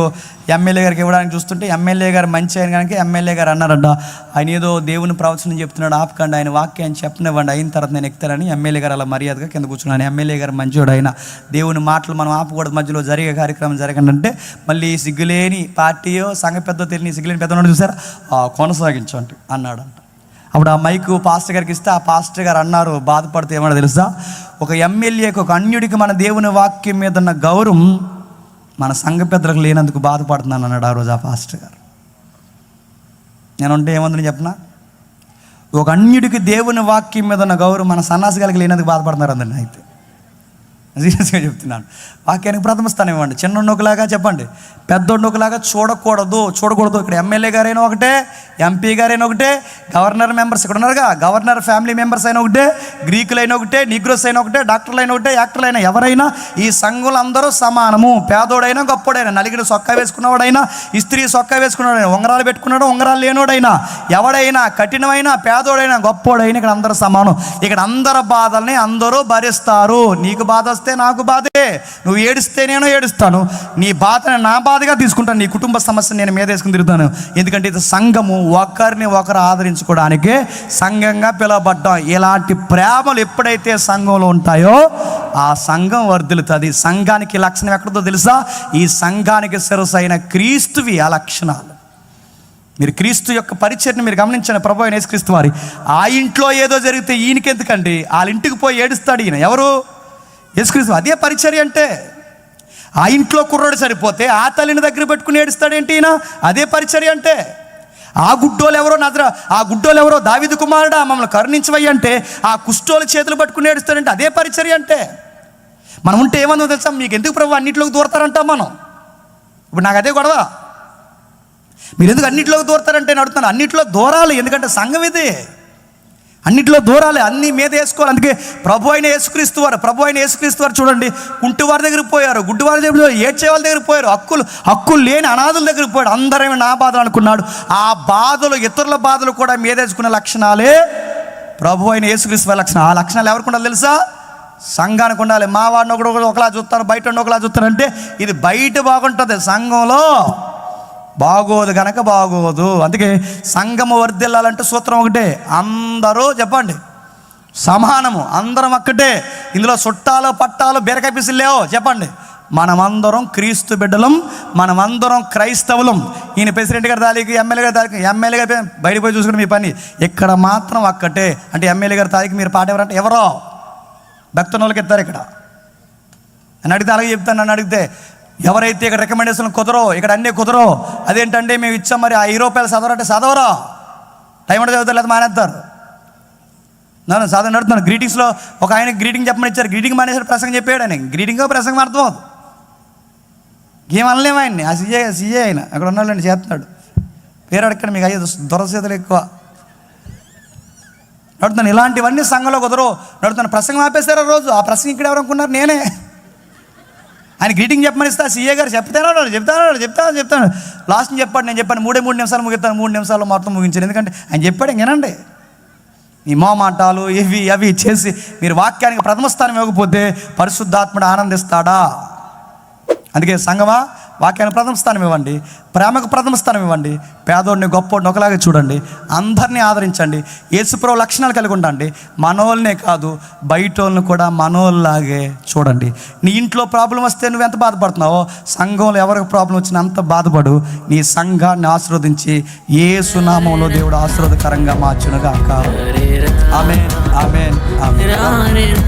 ఎమ్మెల్యే గారికి ఇవ్వడానికి చూస్తుంటే ఎమ్మెల్యే గారు మంచి ఆయన కనుక ఎమ్మెల్యే గారు అన్నారంట, ఆయన ఏదో దేవుని ప్రవచనం చెప్తున్నాడు, ఆపకండి, ఆయన వాక్యాన్ని చెప్పనివ్వండి, అయిన తర్వాత నేను ఎక్కుతానని ఎమ్మెల్యే గారు అలా మర్యాదగా కింద కూర్చున్నాను. ఎమ్మెల్యే గారు మంచివాడు, ఆయన దేవుని మాటలు మనం ఆపకూడదు, మధ్యలో జరిగే కార్యక్రమం జరగండి. మళ్ళీ సిగ్గులేని పార్టీయో సంఘ పెద్ద తెలియని సిగ్గులేని పెద్ద ఉన్నాడు చూసారా, కొనసాగించండి అన్నాడంట. అప్పుడు ఆ మైకు పాస్టర్ గారికి ఇస్తే ఆ పాస్టర్ గారు అన్నారు బాధపడితే ఏమన్నా తెలుసా, ఒక ఎమ్మెల్యేకి, ఒక అన్యుడికి మన దేవుని వాక్యం మీద ఉన్న గౌరవం మన సంఘ పెద్దలకు లేనందుకు బాధపడుతున్నాను అన్నాడు ఆ రోజు ఆ పాస్టర్ గారు. నేనుంటే ఏమందని చెప్పనా, ఒక అన్యుడికి దేవుని వాక్యం మీద ఉన్న గౌరవం మన సన్నాసి గారికి లేనందుకు బాధపడుతున్నారు అందరిని. అయితే సీరియస్గా చెప్తున్నాను, వాక్యానికి ప్రథమ స్థానం ఇవ్వండి. చిన్నోడిని ఒకలాగా చెప్పండి, పెద్దోడిని ఒకలాగా చూడకూడదు. ఇక్కడ ఎమ్మెల్యే గారైనా ఒకటే, ఎంపీ గారైనా ఒకటే, గవర్నర్ మెంబర్స్ ఇక్కడ ఉన్నారుగా, గవర్నర్ ఫ్యామిలీ మెంబర్స్ అయినా ఒకటే, గ్రీకులైనా ఒకటే, నీగ్రోస్ అయినా ఒకటే, డాక్టర్లు అయినా ఒకటే, యాక్టర్లు అయినా ఎవరైనా ఈ సంఘులు అందరూ సమానము. పేదోడైనా గొప్పోడైనా, నలిగిన సొక్కా వేసుకున్నవాడైనా, ఇస్త్రీ సొక్కా వేసుకున్నాడైనా, ఉంగరాలు పెట్టుకున్నాడు, ఉంగరాలు లేనోడైనా, ఎవడైనా కఠినమైన పేదోడైనా గొప్పోడైనా ఇక్కడ అందరూ సమానం. ఇక్కడ అందరి బాధల్ని అందరూ భరిస్తారు. నీకు బాధ వస్తే నాకు బాధే, నువ్వు ఏడిస్తే నేను ఏడుస్తాను, నీ బాధని నా బాధగా తీసుకుంటాను, నీ కుటుంబ సమస్యను నేను మీద వేసుకుని తిరుగుతాను. ఎందుకంటే ఇది సంఘము, ఒకరిని ఒకరు ఆదరించుకోవడానికే సంఘంగా పిలువబడ్డాం. ఇలాంటి ప్రేమలు ఎప్పుడైతే సంఘంలో ఉంటాయో ఆ సంఘం వర్ధిల్లుతుంది. సంఘానికి లక్షణం ఎక్కడో తెలుసా, ఈ సంఘానికి శిరస్సు అయిన క్రీస్తువి ఆ లక్షణాలు. మీరు క్రీస్తు యొక్క పరిచర్ని మీరు గమనించండి. ప్రభు అయిన యేసుక్రీస్తు వారి ఆ ఇంట్లో ఏదో జరిగితే ఈయనకెందుకండి, వాళ్ళ ఇంటికి పోయి ఏడుస్తాడు ఈయన. ఎవరు? యేసుక్రీస్తు. అదే పరిచర్య అంటే. ఆ ఇంట్లో కుర్రోడు సరిపోతే ఆ తల్లిని దగ్గర పెట్టుకుని ఏడుస్తాడేంటి ఈయన? అదే పరిచర్య అంటే. ఆ గుడ్డోలు ఎవరో దావీదు కుమారుడా మమ్మల్ని కరుణించవయ్య అంటే ఆ కుష్ఠోలు చేతులు పట్టుకుని ఏడుస్తాడంటే అదే పరిచర్య అంటే. మనం ఉంటే ఏమన్నా తెలుసా, మీకు ఎందుకు ప్రభు అన్నింటిలోకి దూరతారంటాం మనం. ఇప్పుడు నాకు అదే గొడవ, మీరు ఎందుకు అన్నింటిలోకి దూరతారంటే నేను అడుగుతాను. అన్నింటిలో దూరాలి, ఎందుకంటే సంఘం ఇది. అన్నిట్లో దూరాలి, అన్నీ మీద వేసుకోవాలి. అందుకే ప్రభు అయిన యేసుక్రీస్తు వారు చూడండి, కుంటివారి దగ్గరికి పోయారు, గుడ్డివారి దగ్గర పోయారు, ఏడ్చేవాళ్ళ దగ్గరికి పోయారు, హక్కులు లేని అనాథుల దగ్గరికి పోయాడు. అందరేమో నా బాధలు అనుకున్నాడు. ఆ బాధలు, ఇతరుల బాధలు కూడా మీదేసుకునే లక్షణాలే ప్రభు అయిన యేసుక్రీస్తు వారి లక్షణం. ఆ లక్షణాలు ఎవరికి ఉండాలి తెలుసా? సంఘానికి ఉండాలి. మా వాడిని ఒకలా చూస్తాను, బయట ఒకలా చూస్తాను అంటే ఇది బయట బాగుంటుంది, సంఘంలో బాగోదు కనుక బాగోదు. అందుకే సంఘము వర్ధిల్లాలంటే సూత్రం ఒకటే, అందరూ చెప్పండి సమానము, అందరం ఒక్కటే. ఇందులో చుట్టాలు పట్టాలు బీరకాయ పీసులు లేవు. చెప్పండి, మనమందరం క్రీస్తు బిడ్డలం, మనమందరం క్రైస్తవులం. ఈయన ప్రెసిడెంట్ గారి తారీఖు, ఎమ్మెల్యే గారి తారీఖు, ఎమ్మెల్యే గారి బయటకు పోయి చూసుకుంటే మీ పని. ఇక్కడ మాత్రం ఒక్కటే. అంటే ఎమ్మెల్యే గారి తారీఖు మీరు పాట ఎవరంటే ఎవరో భక్తుని వాళ్ళకి ఎత్తారు ఇక్కడ అని అడిగితే అలాగే చెప్తాను. నన్ను అడిగితే ఎవరైతే ఇక్కడ రికమెండేషన్ కుదరో, ఇక్కడ అన్నీ కుదరో, అదేంటంటే మేము ఇచ్చాం మరి ఆ రూపాయలు చదవరంటే చదవరా, టైం అంటే చదువుతారు, లేదా మానేస్తారు. నన్ను చదవని నడుతున్నాను. గ్రీటింగ్స్లో ఒక ఆయనకి గ్రీటింగ్ చెప్పమని ఇచ్చారు, గ్రీటింగ్ మానేసారు, ప్రసంగం చెప్పాడు. ఆయన గ్రీటింగ్ ప్రసంగం అర్థం అవుతుంది, ఏమనలేము ఆయన్ని. ఆ సీఏ ఆయన అక్కడ ఉన్నాళ్ళండి చేస్తున్నాడు, పేరు అడగండి, మీకు అయ్యేది దురసేతలు ఎక్కువ. నడుతున్నాను, ఇలాంటివన్నీ సంఘంలో కుదరో. నడుతున్నాను, ప్రసంగం ఆపేశారు రోజు. ఆ ప్రసంగం ఇక్కడ ఎవరు అనుకున్నారు? నేనే. ఆయన గ్రీటింగ్ చెప్పమని ఇస్తా, సీఏ గారు చెప్తాను లాస్ట్ చెప్పాడు. నేను చెప్పాను 3 నిమిషాలు ముగిస్తాను, 3 నిమిషాలు మొత్తం ముగించాను. ఎందుకంటే ఆయన చెప్పాడు, ఇంకేనండి ఈ మోమాటాలు అవి చేసి మీరు వాక్యానికి ప్రథమ స్థానం ఇవ్వకపోతే పరిశుద్ధాత్ముడు ఆనందిస్తాడా? అందుకే సంఘమా, వాక్యానికి ప్రథమ స్థానం ఇవ్వండి, ప్రేమకు ప్రథమ స్థానం ఇవ్వండి, పేదోడిని గొప్పోడిని ఒకలాగే చూడండి, అందరినీ ఆదరించండి, యేసుప్రభు లక్షణాలు కలిగి ఉండండి. మనోళ్ళనే కాదు బయటోళ్ళని కూడా మనోళ్ళలాగే చూడండి. నీ ఇంట్లో ప్రాబ్లం వస్తే నువ్వు ఎంత బాధపడుతున్నావో, సంఘంలో ఎవరికి ప్రాబ్లం వచ్చినా అంత బాధపడు. నీ సంఘాన్ని ఆశీర్వదించి యేసు నామములో దేవుడు ఆశీర్వాదకరంగా మార్చునుగాక. ఆమేన్, ఆమేన్, ఆమేన్.